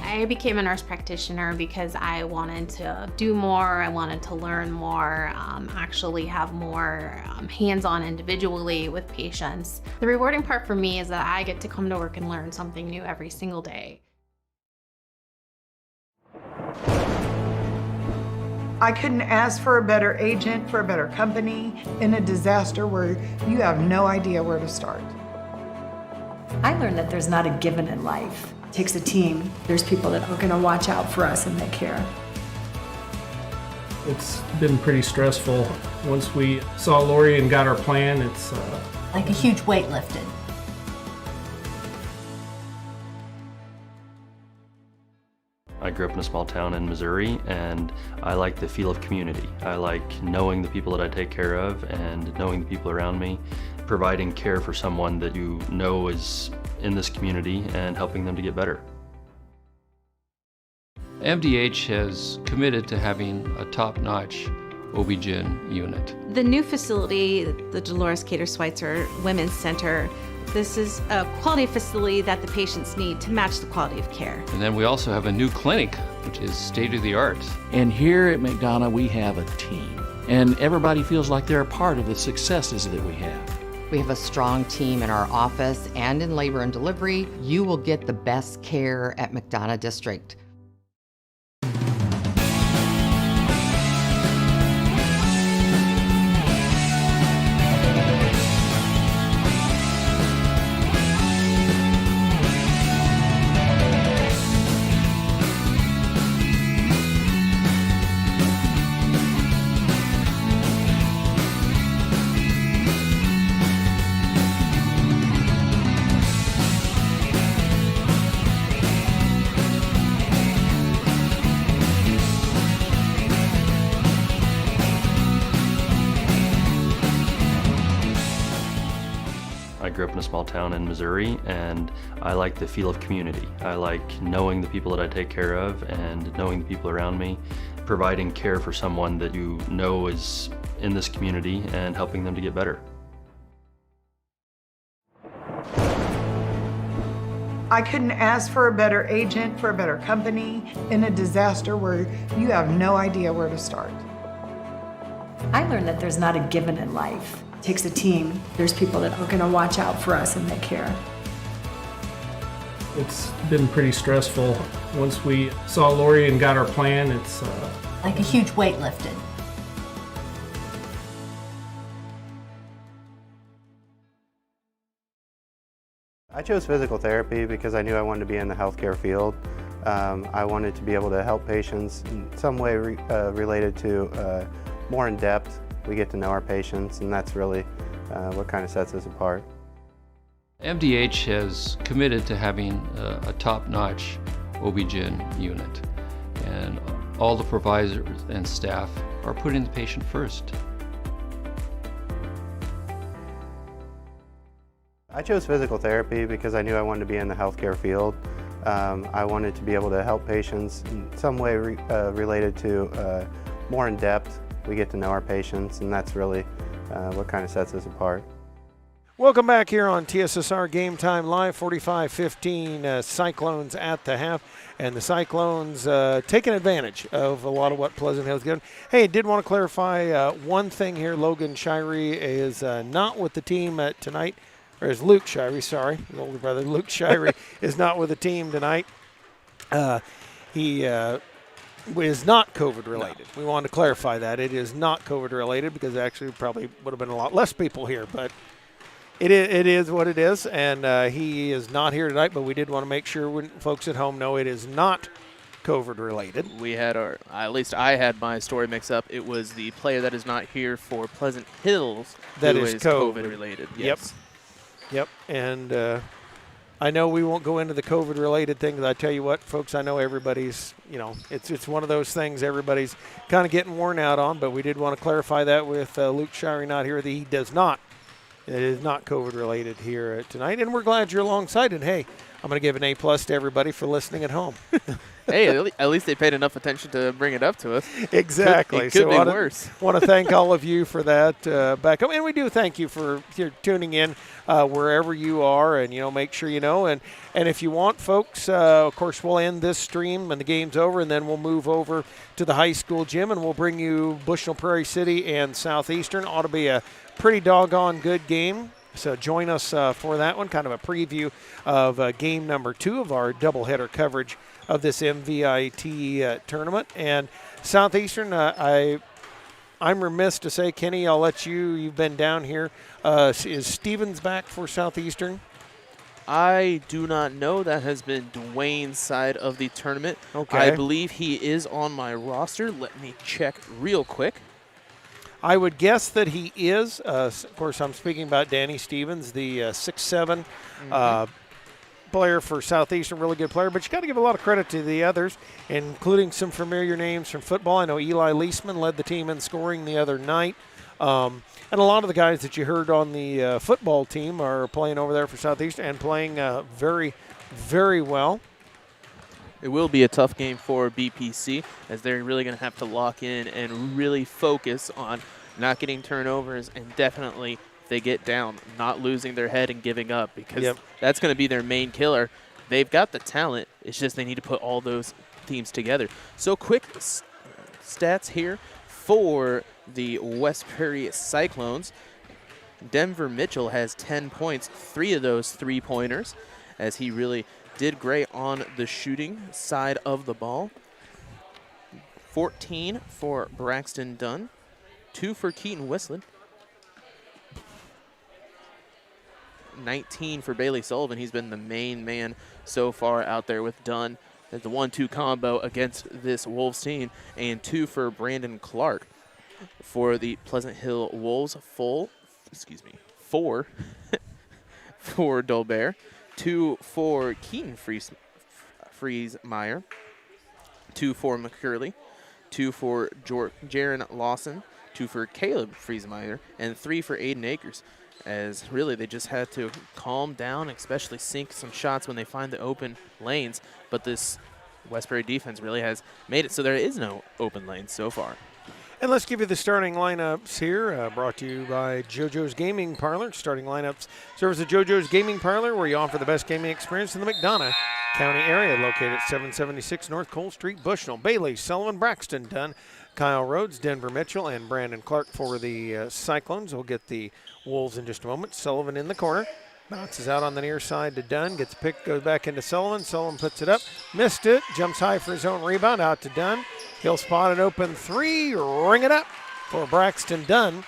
I became a nurse practitioner because I wanted to do more, I wanted to learn more, actually have more hands-on individually with patients. The rewarding part for me is that I get to come to work and learn something new every single day. I couldn't ask for a better agent, for a better company in a disaster where you have no idea where to start. I learned that there's not a given in life. It takes a team. There's people that are going to watch out for us and they care. It's been pretty stressful. Once we saw Lori and got our plan, it's Like a huge weight lifted. I grew up in a small town in Missouri, and I like the feel of community. I like knowing the people that I take care of and knowing the people around me, providing care for someone that you know is in this community and helping them to get better. MDH has committed to having a top-notch OB-GYN unit. The new facility, the Dolores Cater Schweitzer Women's Center, this is a quality facility that the patients need to match the quality of care. And then we also have a new clinic, which is state-of-the-art. And here at McDonough, we have a team. And everybody feels like they're a part of the successes that we have. We have a strong team in our office and in labor and delivery. You will get the best care at McDonough District. I grew up in a small town in Missouri, and I like the feel of community. I like knowing the people that I take care of and knowing the people around me, providing care for someone that you know is in this community and helping them to get better. I couldn't ask for a better agent, for a better company in a disaster where you have no idea where to start. I learned that there's not a given in life. It takes a team. There's people that are going to watch out for us and they care. It's been pretty stressful. Once we saw Lori and got our plan, it's Like a huge weight lifted. I chose physical therapy because I knew I wanted to be in the healthcare field. I wanted to be able to help patients in some way related to more in depth. We get to know our patients, and that's really what kind of sets us apart. MDH has committed to having a top-notch OB-GYN unit, and all the providers and staff are putting the patient first. I chose physical therapy because I knew I wanted to be in the healthcare field. I wanted to be able to help patients in some way related to more in depth. We get to know our patients, and that's really what kind of sets us apart. Welcome back here on TSSR Game Time Live, 45-15 Cyclones at the half, and the Cyclones taking advantage of a lot of what Pleasant Hill's given. Hey, did want to clarify one thing here. Logan Shirey is not with the team tonight, or is Luke Shirey, sorry, his older brother Luke Shirey is not with the team tonight. He is not COVID related. No. We wanted to clarify that. It is not COVID related because actually probably would have been a lot less people here, but it is what it is, and he is not here tonight, but we did want to make sure when folks at home know it is not COVID related. We had at least I had my story mixed up. It was the player that is not here for Pleasant Hills that who is COVID related. Yes. Yep. And I know we won't go into the COVID related things. I tell you what, folks, I know everybody's, it's one of those things everybody's kind of getting worn out on, but we did want to clarify that with Luke Shirey not here, that he does not. It is not COVID-related here tonight, and we're glad you're alongside. And, hey, I'm going to give an A+ to everybody for listening at home. Hey, at least they paid enough attention to bring it up to us. Exactly. It could be worse. Want to thank all of you for that back home. And we do thank you for tuning in wherever you are, and, make sure you know. And if you want, folks, of course, we'll end this stream when the game's over, and then we'll move over to the high school gym, and we'll bring you Bushnell Prairie City and Southeastern. Ought to be a pretty doggone good game. So join us for that one, kind of a preview of game number 2 of our doubleheader coverage of this MVIT tournament. And Southeastern, I'm remiss to say, Kenny, I'll let you've been down here. Is Stevens back for Southeastern? I do not know. That has been Dwayne's side of the tournament. Okay. I believe he is on my roster. Let me check real quick. I would guess that he is. Of course, I'm speaking about Danny Stevens, the 6'7" player for Southeastern, really good player. But you got to give a lot of credit to the others, including some familiar names from football. I know Eli Leisman led the team in scoring the other night. And a lot of the guys that you heard on the football team are playing over there for Southeastern and playing very, very well. It will be a tough game for BPC, as they're really going to have to lock in and really focus on not getting turnovers, and definitely, if they get down, not losing their head and giving up, because that's going to be their main killer. They've got the talent. It's just they need to put all those teams together. So quick stats here for the West Prairie Cyclones. Denver Mitchell has 10 points, 3 of those 3-pointers, as he really did great on the shooting side of the ball. 14 for Braxton Dunn, 2 for Keaton Whistler, 19 for Bailey Sullivan. He's been the main man so far out there with Dunn as the 1-2 combo against this Wolves team, and 2 for Brandon Clark for the Pleasant Hill Wolves. 4 for Dolbear. 2 for Keaton Friesmeyer, 2 for McCurley, 2 for Jaron Lawson, 2 for Caleb Friesmeyer, and 3 for Aiden Akers. As really they just had to calm down, especially sink some shots when they find the open lanes. But this West Prairie defense really has made it so there is no open lanes so far. And let's give you the starting lineups here, brought to you by JoJo's Gaming Parlor. Starting lineups serves the JoJo's Gaming Parlor, where you offer the best gaming experience in the McDonough County area, located at 776 North Cole Street, Bushnell. Bailey, Sullivan, Braxton Dunn, Kyle Rhodes, Denver Mitchell, and Brandon Clark for the Cyclones. We'll get the Wolves in just a moment. Sullivan in the corner. Bounces out on the near side to Dunn. Gets picked, goes back into Sullivan. Sullivan puts it up. Missed it. Jumps high for his own rebound. Out to Dunn. He'll spot an open 3. Ring it up for Braxton Dunn.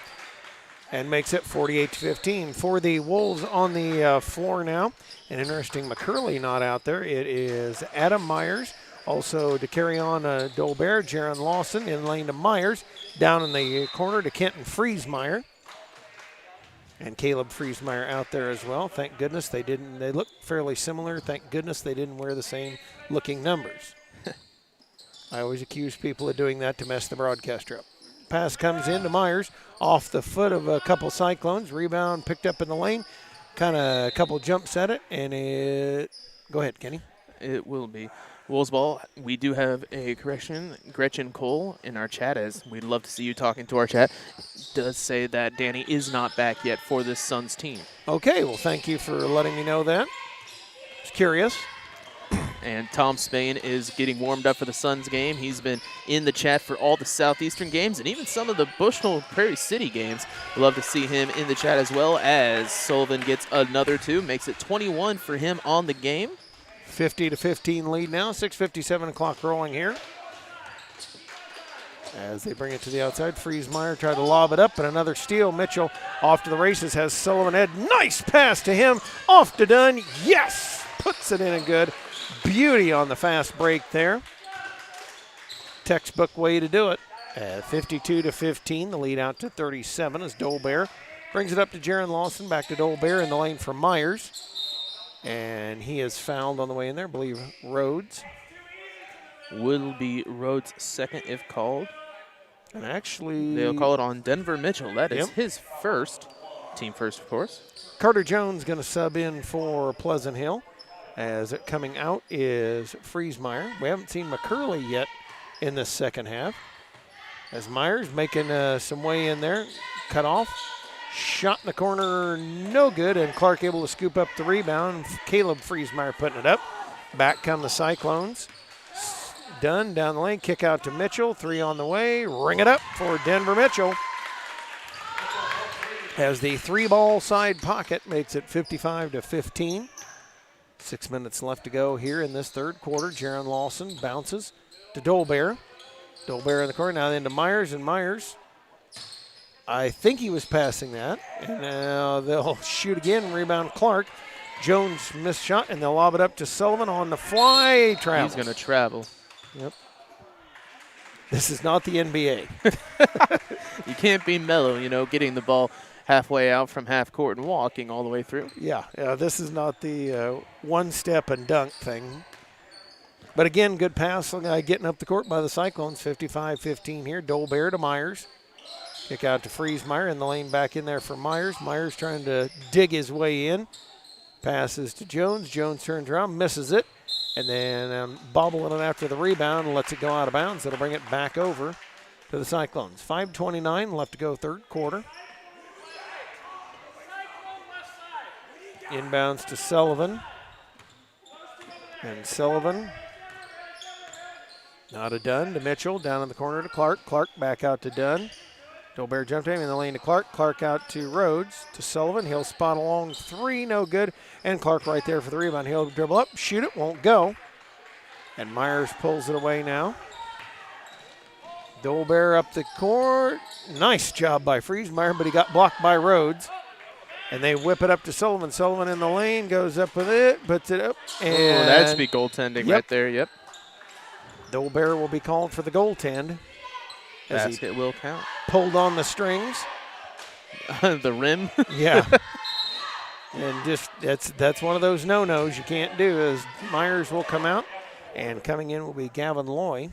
And makes it 48-15. For the Wolves on the floor now. An interesting McCurley not out there. It is Adam Myers. Also to carry on Dolbear, Jaron Lawson in lane to Myers. Down in the corner to Kenton Friesmeyer. And Caleb Friesmeyer out there as well. Thank goodness they didn't. They look fairly similar. Thank goodness they didn't wear the same looking numbers. I always accuse people of doing that to mess the broadcaster up. Pass comes in to Myers off the foot of a couple Cyclones. Rebound picked up in the lane. Kind of a couple jumps at it. And it. Go ahead, Kenny. It will be Woolsball, we do have a correction. Gretchen Cole in our chat, as we'd love to see you talking to our chat, does say that Danny is not back yet for this Suns team. Okay, well, thank you for letting me know that. Just curious. And Tom Spain is getting warmed up for the Suns game. He's been in the chat for all the Southeastern games and even some of the Bushnell Prairie City games. Love to see him in the chat as well, as Sullivan gets another 2, makes it 21 for him on the game. 50-15 lead now, 6:57 clock rolling here. As they bring it to the outside, Friesmeyer tried to lob it up, and another steal. Mitchell off to the races, has Sullivan Ed. Nice pass to him, off to Dunn. Yes, puts it in and good. Beauty on the fast break there. Textbook way to do it. 52-15, the lead out to 37 as Dolbear brings it up to Jaron Lawson, back to Dolbear in the lane for Myers. And he is fouled on the way in there, I believe Rhodes. Will be Rhodes' second if called. And actually, they'll call it on Denver Mitchell. That is his first, team first, of course. Carter Jones going to sub in for Pleasant Hill. As it coming out is Friesmeyer. We haven't seen McCurley yet in the second half. As Myers making some way in there, cut off. Shot in the corner, no good, and Clark able to scoop up the rebound. Caleb Friesmeyer putting it up. Back come the Cyclones. Dunn down the lane, kick out to Mitchell. 3 on the way, ring it up for Denver Mitchell. As the 3-ball side pocket makes it 55-15. 6 minutes left to go here in this third quarter. Jaron Lawson bounces to Dolbear. Dolbear in the corner, now into Myers, and Myers, I think he was passing that. And now they'll shoot again, rebound Clark. Jones missed shot, and they'll lob it up to Sullivan on the fly. Travels. He's going to travel. Yep. This is not the NBA. You can't be mellow, you know, getting the ball halfway out from half court and walking all the way through. Yeah, this is not the one-step and dunk thing. But again, good pass getting up the court by the Cyclones. 55-15 here. Dolbear to Myers. Kick out to Friesmeyer in the lane, back in there for Myers. Myers trying to dig his way in. Passes to Jones. Jones turns around, misses it. And then bobbling it after the rebound, lets it go out of bounds. That'll bring it back over to the Cyclones. 5:29 left to go third quarter. Inbounds to Sullivan. And Sullivan, not a Dunn to Mitchell, down in the corner to Clark. Clark back out to Dunn. Dolbear jumped him in the lane to Clark. Clark out to Rhodes, to Sullivan. He'll spot along 3, no good. And Clark right there for the rebound. He'll dribble up, shoot it, won't go. And Myers pulls it away now. Dolbear up the court. Nice job by Friesmeyer, but he got blocked by Rhodes. And they whip it up to Sullivan. Sullivan in the lane, goes up with it, puts it up. And that should be goaltending right there, yep. Dolbear will be called for the goaltend. Basket will count. Pulled on the strings. The rim. Yeah. And just that's one of those no-nos you can't do, is Myers will come out, and coming in will be Gavin Loy.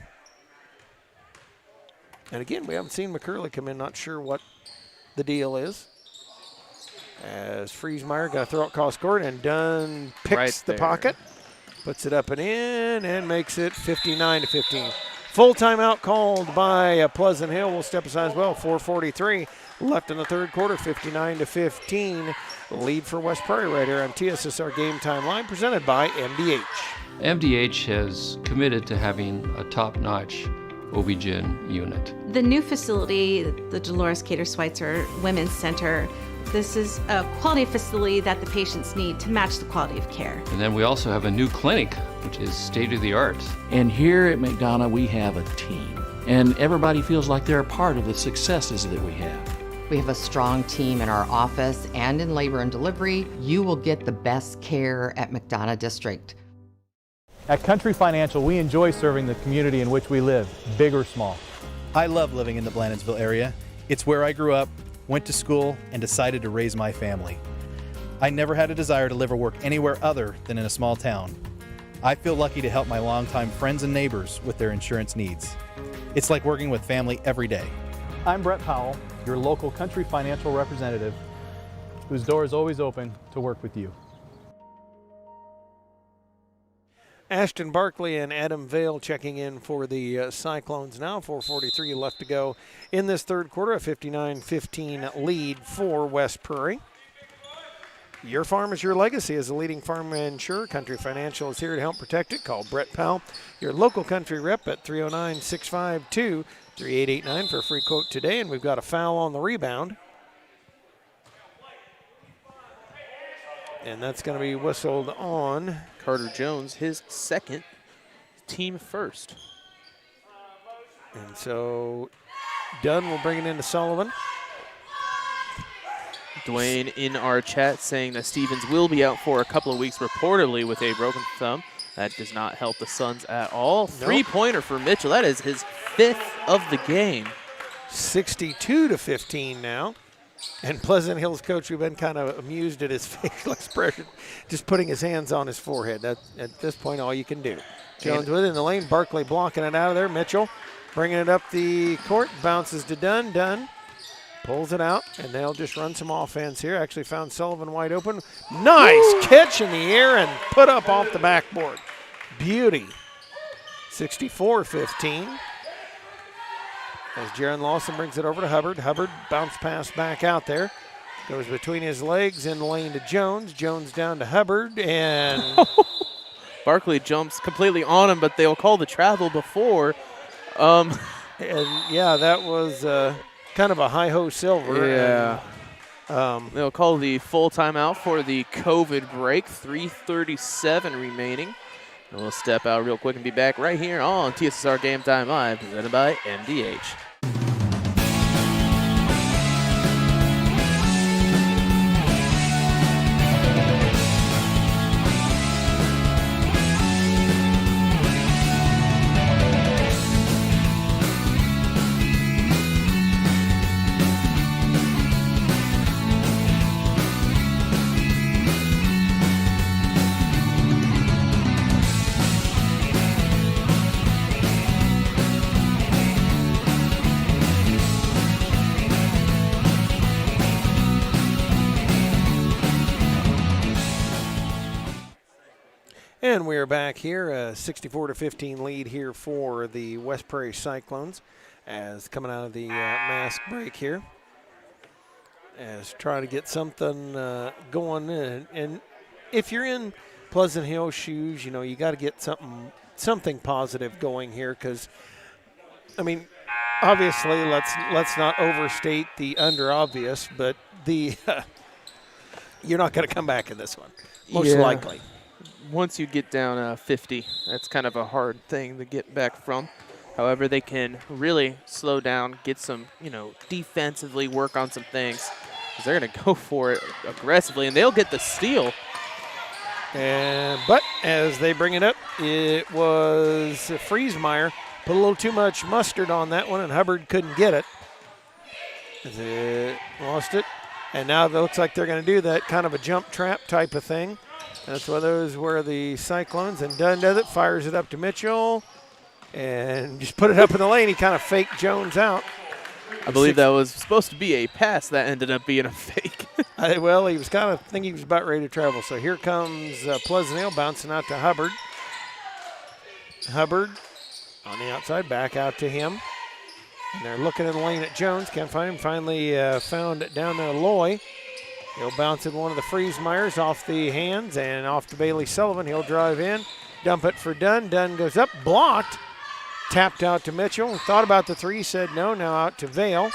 And again, we haven't seen McCurley come in, not sure what the deal is. As Friesmeyer got to throw it across court, and Dunn picks the pocket, puts it up and in, and makes it 59-15. Full timeout called by Pleasant Hill. We'll step aside as well. 4:43 left in the third quarter, 59-15. Lead for West Prairie right here on TSSR Game Time Line, presented by MDH. MDH has committed to having a top-notch OB-GYN unit. The new facility, the Dolores Cater Schweitzer Women's Center, this is a quality facility that the patients need to match the quality of care. And then we also have a new clinic, which is state-of-the-art. And here at McDonough, we have a team. And everybody feels like they're a part of the successes that we have. We have a strong team in our office and in labor and delivery. You will get the best care at McDonough District. At Country Financial, we enjoy serving the community in which we live, big or small. I love living in the Blandonsville area. It's where I grew up, went to school, and decided to raise my family. I never had a desire to live or work anywhere other than in a small town. I feel lucky to help my longtime friends and neighbors with their insurance needs. It's like working with family every day. I'm Brett Powell, your local Country Financial representative, whose door is always open to work with you. Ashton Barkley and Adam Vale checking in for the Cyclones now. 4:43 left to go in this third quarter. A 59-15 lead for West Prairie. Your farm is your legacy. As a leading farm insurer, Country Financial is here to help protect it. Call Brett Powell, your local country rep, at 309-652-3889 for a free quote today. And we've got a foul on the rebound. And that's going to be whistled on Carter Jones, his second, team first. And so Dunn will bring it into Sullivan. Dwayne in our chat saying that Stevens will be out for a couple of weeks, reportedly with a broken thumb. That does not help the Suns at all. Nope. Three-pointer for Mitchell. That is his 5th of the game. 62-15 now. And Pleasant Hill's coach, we've been kind of amused at his facial expression, just putting his hands on his forehead. That's, at this point, all you can do. Jones within the lane. Barkley blocking it out of there. Mitchell bringing it up the court. Bounces to Dunn. Dunn pulls it out, and they'll just run some offense here. Actually found Sullivan wide open. Nice catch in the air and put up off the backboard. Beauty. 64-15. As Jaron Lawson brings it over to Hubbard. Hubbard bounce pass back out there. Goes between his legs in the lane to Jones. Jones down to Hubbard, and Barkley jumps completely on him, but they'll call the travel before. And yeah, that was kind of a hi-ho silver. Yeah. And, they'll call the full timeout for the COVID break. 3:37 remaining. And we'll step out real quick and be back right here on TSSR Game Time Live, presented by MDH. And we are back here, a 64-15 lead here for the West Prairie Cyclones, as coming out of the mask break here, as trying to get something going. And if you're in Pleasant Hill shoes, you know, you got to get something positive going here, because, I mean, obviously, let's not overstate the under obvious, but the you're not going to come back in this one, most likely. Once you get down 50, that's kind of a hard thing to get back from. However, they can really slow down, get some, defensively work on some things, because they're going to go for it aggressively, and they'll get the steal. But as they bring it up, it was Friesmeyer. Put a little too much mustard on that one, and Hubbard couldn't get it. Lost it. And now it looks like they're going to do that kind of a jump trap type of thing. That's where those were the Cyclones, and Dunn does it, fires it up to Mitchell, and just put it up in the lane. He kind of faked Jones out. I believe that was supposed to be a pass that ended up being a fake. Well, he was kind of thinking he was about ready to travel. So here comes Pleasant Hill bouncing out to Hubbard. Hubbard on the outside, back out to him. And they're looking in the lane at Jones. Can't find him. Finally found down there Loy. He'll bounce in one of the Friesmeyers off the hands and off to Bailey Sullivan. He'll drive in, dump it for Dunn. Dunn goes up, blocked, tapped out to Mitchell. Thought about the three, said no. Now out to Vale.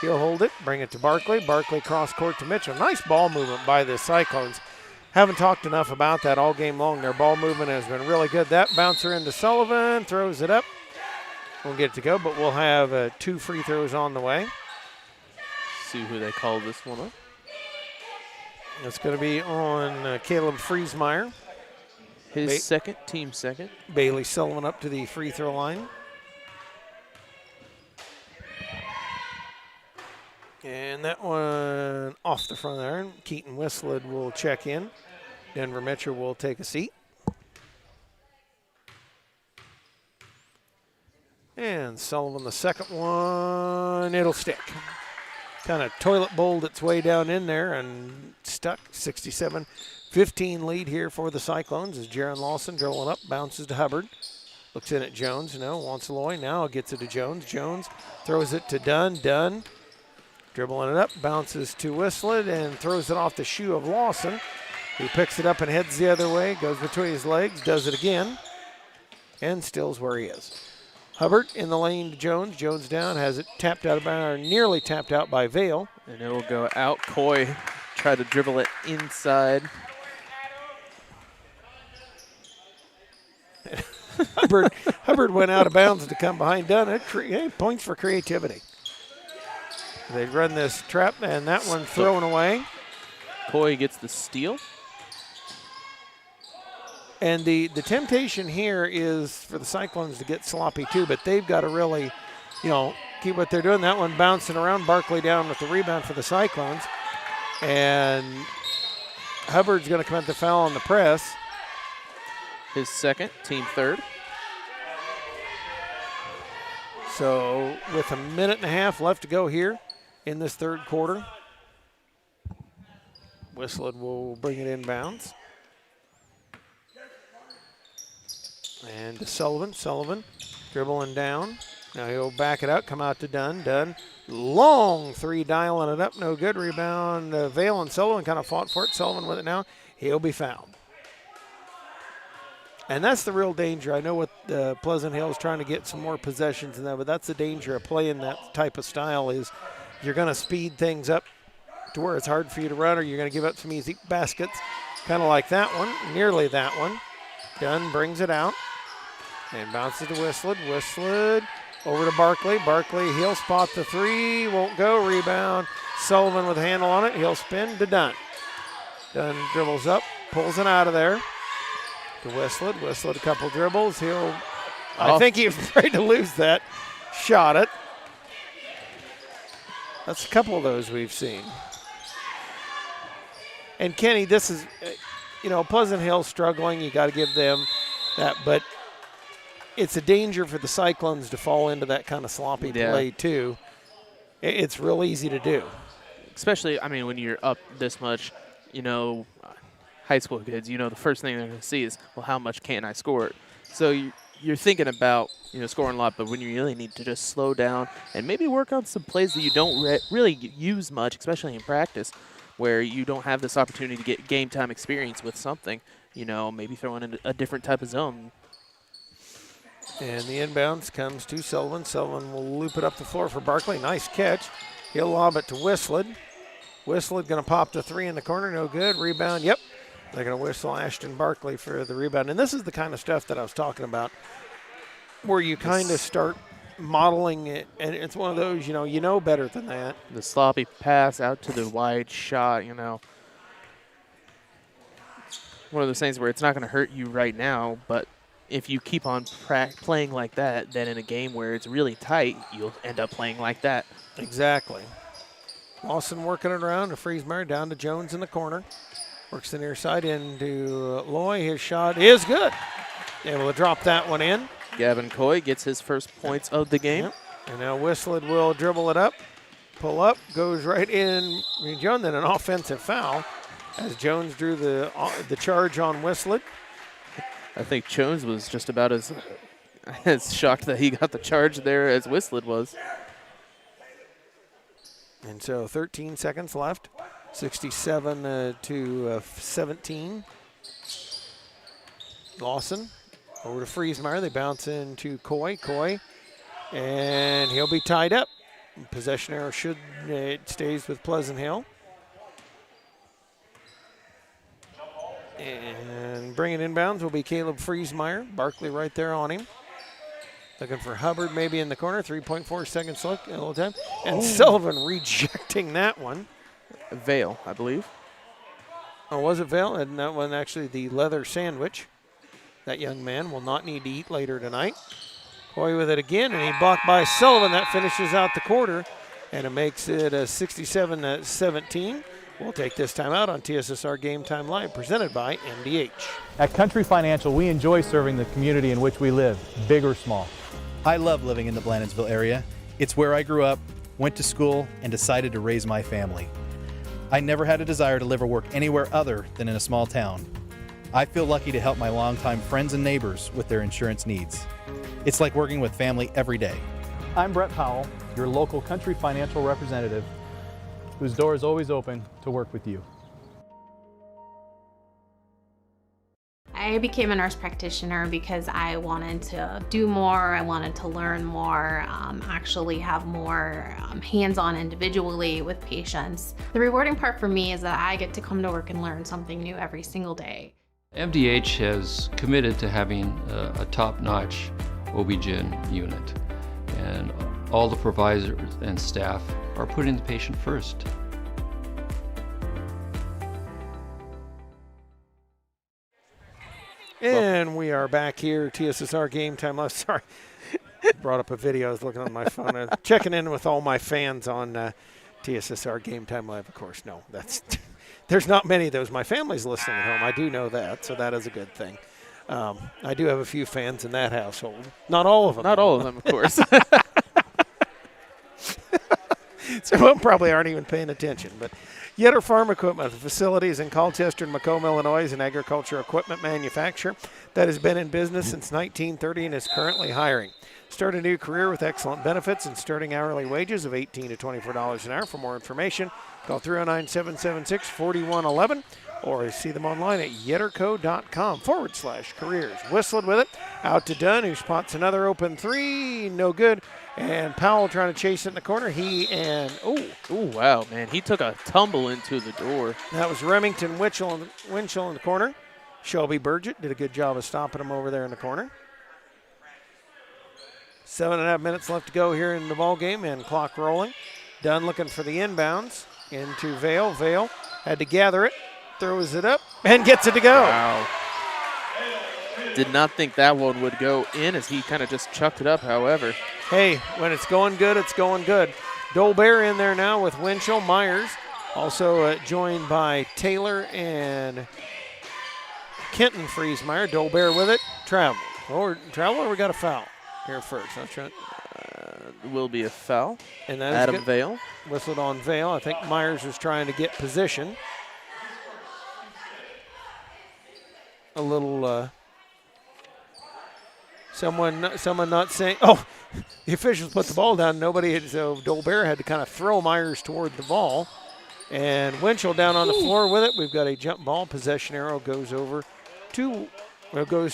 He'll hold it, bring it to Barkley. Barkley cross court to Mitchell. Nice ball movement by the Cyclones. Haven't talked enough about that all game long. Their ball movement has been really good. That bouncer into Sullivan, throws it up. Won't get it to go, but we'll have 2 free throws on the way. See who they call this one up. It's going to be on Caleb Friesmeyer. His second, team second. Bailey Sullivan up to the free throw line. And that one off the front iron. Keaton Whistled will check in. Denver Metro will take a seat. And Sullivan the second one, it'll stick. kind of toilet bowled its way down in there and stuck. 67-15 lead here for the Cyclones as Jaron Lawson dribbling up, bounces to Hubbard. Looks in at Jones, wants Loy, now gets it to Jones. Jones throws it to Dunn. Dunn dribbling it up, bounces to Whistlet and throws it off the shoe of Lawson, who picks it up and heads the other way, goes between his legs, does it again, and still's where he is. Hubbard in the lane to Jones. Jones down, has it tapped out of bounds, or nearly tapped out by Vale. And it will go out. Coy tried to dribble it inside. Hubbard went out of bounds to come behind Dunn. Points for creativity. They run this trap, and that one thrown away. Coy gets the steal. And the temptation here is for the Cyclones to get sloppy too, but they've got to really, keep what they're doing. That one bouncing around. Barkley down with the rebound for the Cyclones. And Hubbard's going to commit the foul on the press. His second, team third. So with a minute and a half left to go here in this third quarter, Whistlet will bring it inbounds. And to Sullivan. Sullivan dribbling down. Now he'll back it out, come out to Dunn. Dunn, long three, dialing it up, no good. Rebound, Vale and Sullivan kind of fought for it. Sullivan with it now. He'll be fouled. And that's the real danger. I know what Pleasant Hill is trying to get some more possessions in that, but that's the danger of playing that type of style is you're going to speed things up to where it's hard for you to run, or you're going to give up some easy baskets, kind of like that one, nearly that one. Dunn brings it out and bounces to Whistlet. Whistlet over to Barkley. Barkley, he'll spot the three, won't go. Rebound, Sullivan with a handle on it. He'll spin to Dunn. Dunn dribbles up, pulls it out of there to Whistlet. Whistlet a couple dribbles. I think he was afraid to lose that. Shot it. That's a couple of those we've seen. And Kenny, this is, Pleasant Hill struggling. You got to give them that, but it's a danger for the Cyclones to fall into that kind of sloppy play too. It's real easy to do. Especially, when you're up this much, high school kids, the first thing they're going to see is, well, how much can I score? So you're thinking about, scoring a lot, but when you really need to just slow down and maybe work on some plays that you don't really use much, especially in practice, where you don't have this opportunity to get game time experience with something, maybe throwing in a different type of zone. And the inbounds comes to Sullivan. Sullivan will loop it up the floor for Barkley. Nice catch. He'll lob it to Whistlet. Whistlet going to pop the three in the corner. No good. Rebound. Yep. They're going to whistle Ashton Barkley for the rebound. And this is the kind of stuff that I was talking about where you kind of start modeling it. And it's one of those, you know better than that. The sloppy pass out to the wide shot, One of those things where it's not going to hurt you right now, but if you keep on playing like that, then in a game where it's really tight, you'll end up playing like that. Exactly. Lawson working it around to Friesmeier, down to Jones in the corner. Works the near side into Loy. His shot is good. Able to drop that one in. Gavin Coy gets his first points of the game. Yep. And now Whistlet will dribble it up, pull up, goes right in. Jones, then an offensive foul as Jones drew the charge on Whistlet. I think Jones was just about as shocked that he got the charge there as Whistlet was. And so 13 seconds left, 67 to 17. Lawson over to Friesmeier. They bounce into Coy. Coy, and he'll be tied up. Possession arrow it stays with Pleasant Hill. And bringing inbounds will be Caleb Friesmeier. Barkley right there on him. Looking for Hubbard maybe in the corner. 3.4 seconds look a little time. And Sullivan rejecting that one. Vale, I believe. Or was it Vale? And that one actually the leather sandwich. That young man will not need to eat later tonight. Coy with it again, and he blocked by Sullivan. That finishes out the quarter, and it makes it a 67-17. We'll take this time out on TSSR Game Time Live, presented by MDH. At Country Financial, we enjoy serving the community in which we live, big or small. I love living in the Blandonsville area. It's where I grew up, went to school, and decided to raise my family. I never had a desire to live or work anywhere other than in a small town. I feel lucky to help my longtime friends and neighbors with their insurance needs. It's like working with family every day. I'm Brett Powell, your local Country Financial representative, whose door is always open to work with you. I became a nurse practitioner because I wanted to do more, I wanted to learn more, actually have more hands-on individually with patients. The rewarding part for me is that I get to come to work and learn something new every single day. MDH has committed to having a top-notch OB-GYN unit, and all the providers and staff are putting the patient first. And we are back here, TSSR Game Time. I'm sorry, brought up a video. I was looking on my phone, checking in with all my fans on TSSR Game Time Live. Of course, no, there's not many of those. My family's listening at home. I do know that, so that is a good thing. I do have a few fans in that household. Not all of them. Not all of them, of course. Some of them probably aren't even paying attention. But Yetter Farm Equipment, the facilities in Colchester and Macomb, Illinois, is an agriculture equipment manufacturer that has been in business since 1930 and is currently hiring. Start a new career with excellent benefits and starting hourly wages of $18 to $24 an hour. For more information, call 309-776-4111 or see them online at yetterco.com/careers. Whistling with it, out to Dunn, who spots another open three, no good. And Powell trying to chase it in the corner. Oh, wow, man. He took a tumble into the door. That was Remington Winchell in the corner. Shelby Burgett did a good job of stopping him over there in the corner. 7.5 minutes left to go here in the ball game, and clock rolling. Dunn looking for the inbounds into Vale. Vale had to gather it, throws it up, and gets it to go. Wow. Did not think that one would go in as he kind of just chucked it up, however. Hey, when it's going good, it's going good. Dolbear in there now with Winchell. Myers also joined by Taylor and Kenton Friesmeyer. Dolbear with it. Travel, or we got a foul here first. Not sure. Will be a foul. And that Adam is Vale. Whistled on Vale. I think Myers was trying to get position. A little... Someone not saying, oh, the officials put the ball down. So Dolbear had to kind of throw Myers toward the ball. And Winchell down on the floor with it. We've got a jump ball. Possession arrow goes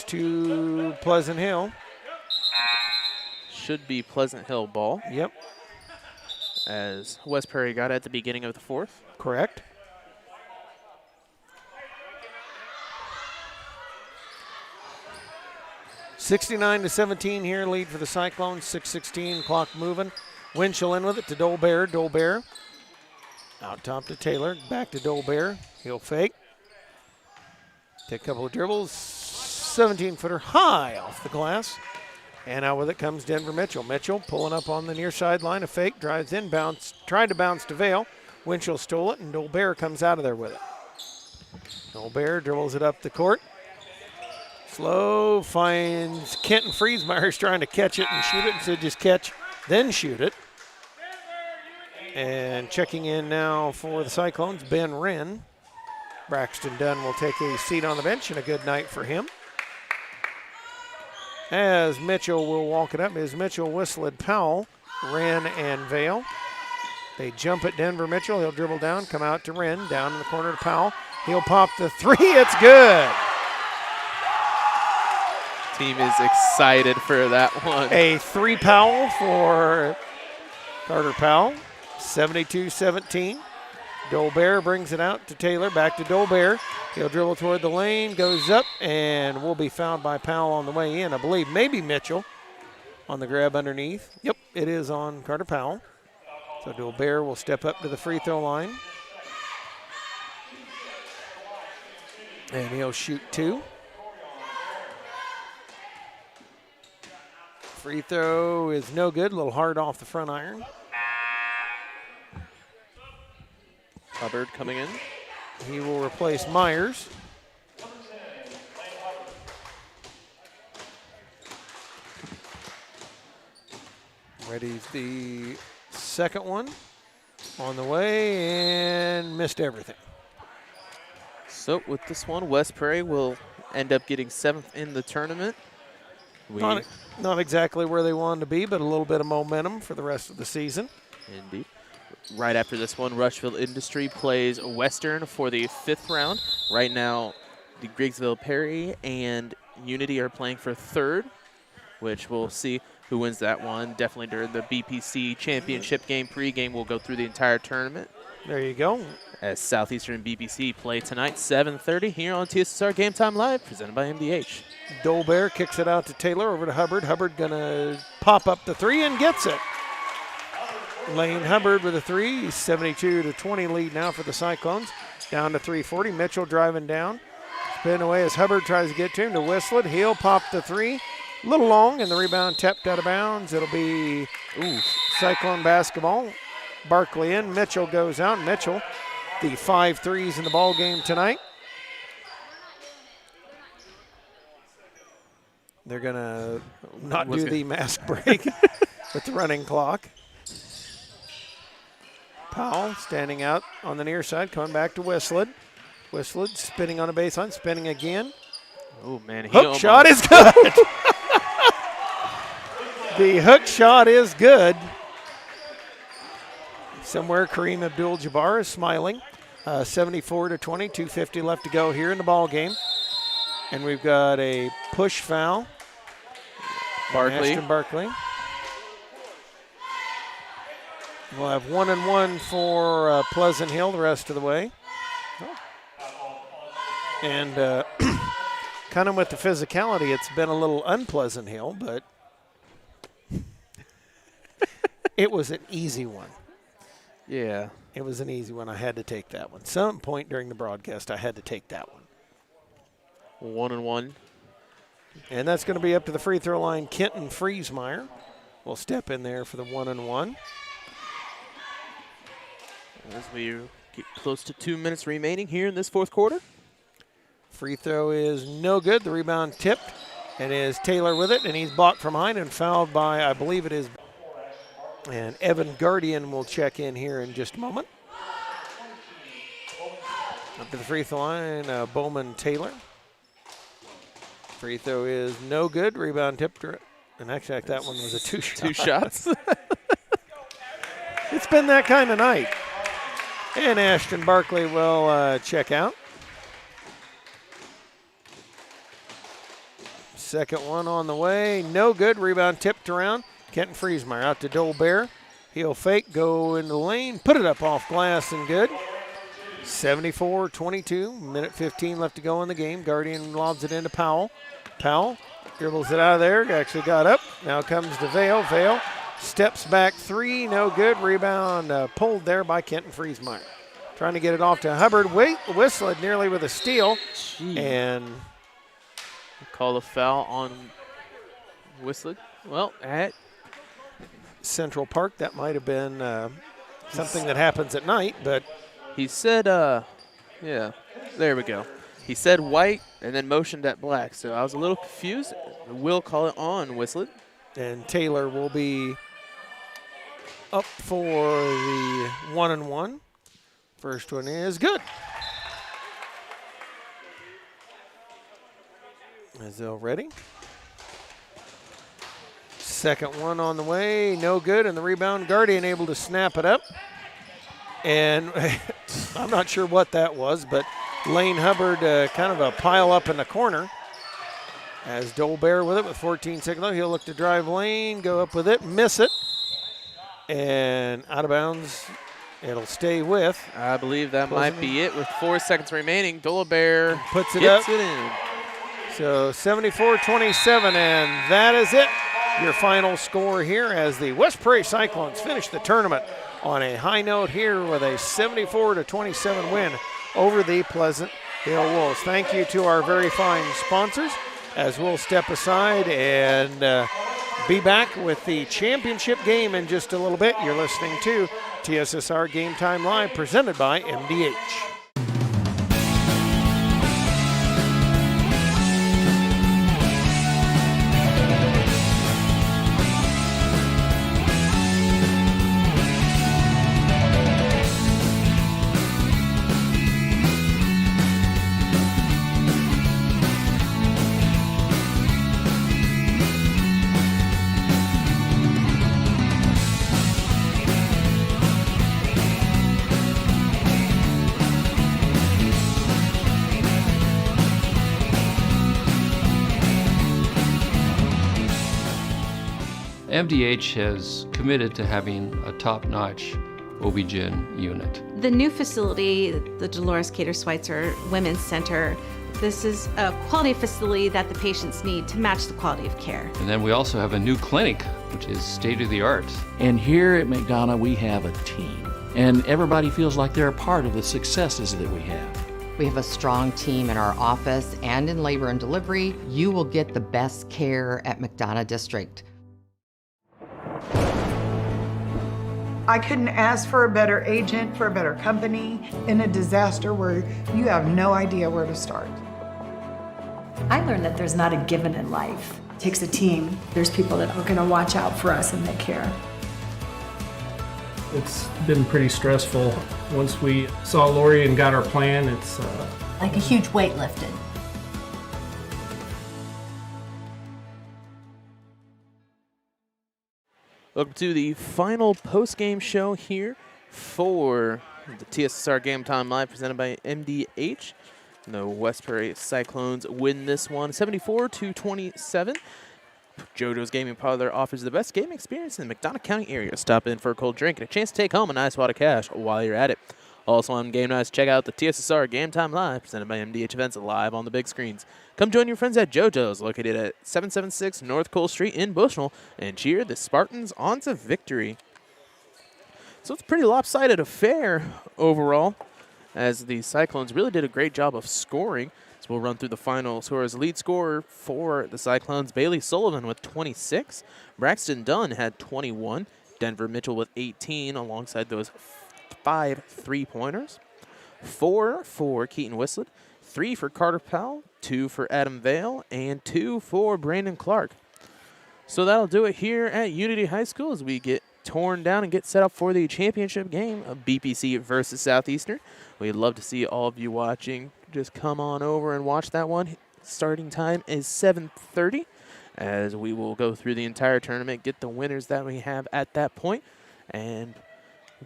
to Pleasant Hill. Should be Pleasant Hill ball. Yep. As West Prairie got at the beginning of the fourth. Correct. (69-17) here, lead for the Cyclones. 6:16, clock moving. Winchell in with it to Dolbear. Dolbear out top to Taylor. Back to Dolbear. He'll fake. Take a couple of dribbles. 17-footer high off the glass. And out with it comes Denver Mitchell. Mitchell pulling up on the near sideline. A fake, drives in, tried to bounce to Vale. Winchell stole it, and Dolbear comes out of there with it. Dolbear dribbles it up the court. Slow, finds Kenton Friesmeyer's trying to catch it and shoot it. Instead, just catch, then shoot it. And checking in now for the Cyclones, Ben Wren. Braxton Dunn will take a seat on the bench, and a good night for him. As Mitchell will walk it up, as Mitchell whistled Powell, Wren, and Vale. They jump at Denver Mitchell. He'll dribble down, come out to Wren, down in the corner to Powell. He'll pop the three. It's good. Team is excited for that one. A three Powell for Carter Powell. 72-17. Dolbear brings it out to Taylor. Back to Dolbear. He'll dribble toward the lane, goes up, and will be fouled by Powell on the way in. I believe maybe Mitchell on the grab underneath. Yep, it is on Carter Powell. So Dolbear will step up to the free throw line. And he'll shoot two. Free throw is no good. A little hard off the front iron. Hubbard coming in. He will replace Myers. Ready's the second one on the way and missed everything. So with this one, West Prairie will end up getting 7th in the tournament. Not exactly where they wanted to be, but a little bit of momentum for the rest of the season. Indeed. Right after this one, Rushville Industry plays Western for the 5th round. Right now, the Griggsville Prairie and Unity are playing for 3rd, which we'll see who wins that one. Definitely during the BPC championship game. Pre-game will go through the entire tournament. There you go. As Southeastern and BPC play tonight, 7:30 here on TSSR Game Time Live, presented by MDH. Dolbear kicks it out to Taylor, over to Hubbard. Hubbard gonna pop up the 3 and gets it. Lane Hubbard with a 3. He's 72-20 lead now for the Cyclones. Down to 340. Mitchell driving down. Spin away as Hubbard tries to get to him to Whistlet. He'll pop the 3. A little long, and the rebound tapped out of bounds. It'll be Cyclone basketball. Barkley in. Mitchell goes out. Mitchell, the 5 threes in the ball game tonight. They're going to not do the mask break with the running clock. Powell standing out on the near side, coming back to Whistlet. Whistlet spinning on the baseline, spinning again. Oh, man. Hook shot is good. The hook shot is good. Somewhere Kareem Abdul-Jabbar is smiling. 74-20, 2:50 left to go here in the ball game. And we've got a push foul. Ashton Barkley. We'll have 1-1 for Pleasant Hill the rest of the way. And kind of with the physicality, it's been a little unpleasant Hill, but it was an easy one. Yeah. It was an easy one. I had to take that one. Some point during the broadcast, I had to take that one. 1-1. And that's going to be up to the free throw line. Kenton Friesmeyer will step in there for the 1-1. As we get close to 2 minutes remaining here in this 4th quarter. Free throw is no good. The rebound tipped, and is Taylor with it, and he's blocked from behind and fouled by, I believe it is, and Evan Guardian will check in here in just a moment. Up to the free throw line, Bowman Taylor. Free throw is no good. Rebound tipped, and actually that one was a 2-shot. 2 shots. It's been that kind of night. And Ashton Barkley will check out. Second one on the way. No good. Rebound tipped around. Kenton Friesmeyer out to Dolbear. He'll fake, go into the lane, put it up off glass and good. 74-22. Minute 15 left to go in the game. Guardian lobs it into Powell. Powell dribbles it out of there. Actually got up. Now comes to Vale. Vale steps back 3. No good. Rebound pulled there by Kenton Friesmeyer. Trying to get it off to Hubbard. Whistlet nearly with a steal. Jeez. And call a foul on Whistlet. Well, at Central Park, that might have been something that happens at night, but he said, yeah, there we go. He said white and then motioned at black, so I was a little confused. We'll call it on Whistlet. And Taylor will be up for the 1-1. First one is good. Azell ready. Second one on the way, no good, and the rebound. Guardian able to snap it up. And I'm not sure what that was, but Lane Hubbard kind of a pile up in the corner. As Dolbear with it with 14 seconds left. He'll look to drive lane, go up with it, miss it. And out of bounds, it'll stay with. I believe that might be it with 4 seconds remaining. Dolbear puts it gets up. It in. So 74-27, and that is it. Your final score here as the West Prairie Cyclones finish the tournament on a high note here with a 74-27 win over the Pleasant Hill Wolves. Thank you to our very fine sponsors, as we'll step aside and be back with the championship game in just a little bit. You're listening to TSSR Game Time Live, presented by MDH. MDH has committed to having a top-notch OB-GYN unit. The new facility, the Dolores Cater Schweitzer Women's Center, this is a quality facility that the patients need to match the quality of care. And then we also have a new clinic, which is state-of-the-art. And here at McDonough, we have a team. And everybody feels like they're a part of the successes that we have. We have a strong team in our office and in labor and delivery. You will get the best care at McDonough District. I couldn't ask for a better agent, for a better company in a disaster where you have no idea where to start. I learned that there's not a given in life. It takes a team. There's people that are going to watch out for us and they care. It's been pretty stressful. Once we saw Lori and got our plan, it's Like a huge weight lifted. Welcome to the final post-game show here for the TSSR Game Time Live presented by MDH. The West Prairie Cyclones win this one 74-27. JoJo's Gaming Parlor offers the best gaming experience in the McDonough County area. Stop in for a cold drink and a chance to take home a nice wad of cash while you're at it. Also on game nights, check out the TSSR Game Time Live presented by MDH Events live on the big screens. Come join your friends at JoJo's, located at 776 North Cole Street in Bushnell, and cheer the Spartans on to victory. So it's a pretty lopsided affair overall, as the Cyclones really did a great job of scoring. So we'll run through the final scores. Lead scorer for the Cyclones, Bailey Sullivan with 26. Braxton Dunn had 21. Denver Mitchell with 18 alongside those 5 3-pointers. 4 for Keaton Whistlet. 3 for Carter Powell. 2 for Adam Vale. And 2 for Brandon Clark. So that'll do it here at Unity High School as we get torn down and get set up for the championship game of BPC versus Southeastern. We'd love to see all of you watching. Just come on over and watch that one. Starting time is 7:30 as we will go through the entire tournament, get the winners that we have at that point, and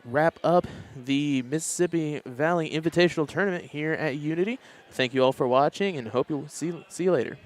wrap up the Mississippi Valley Invitational Tournament here at Unity. Thank you all for watching and hope you'll see you later.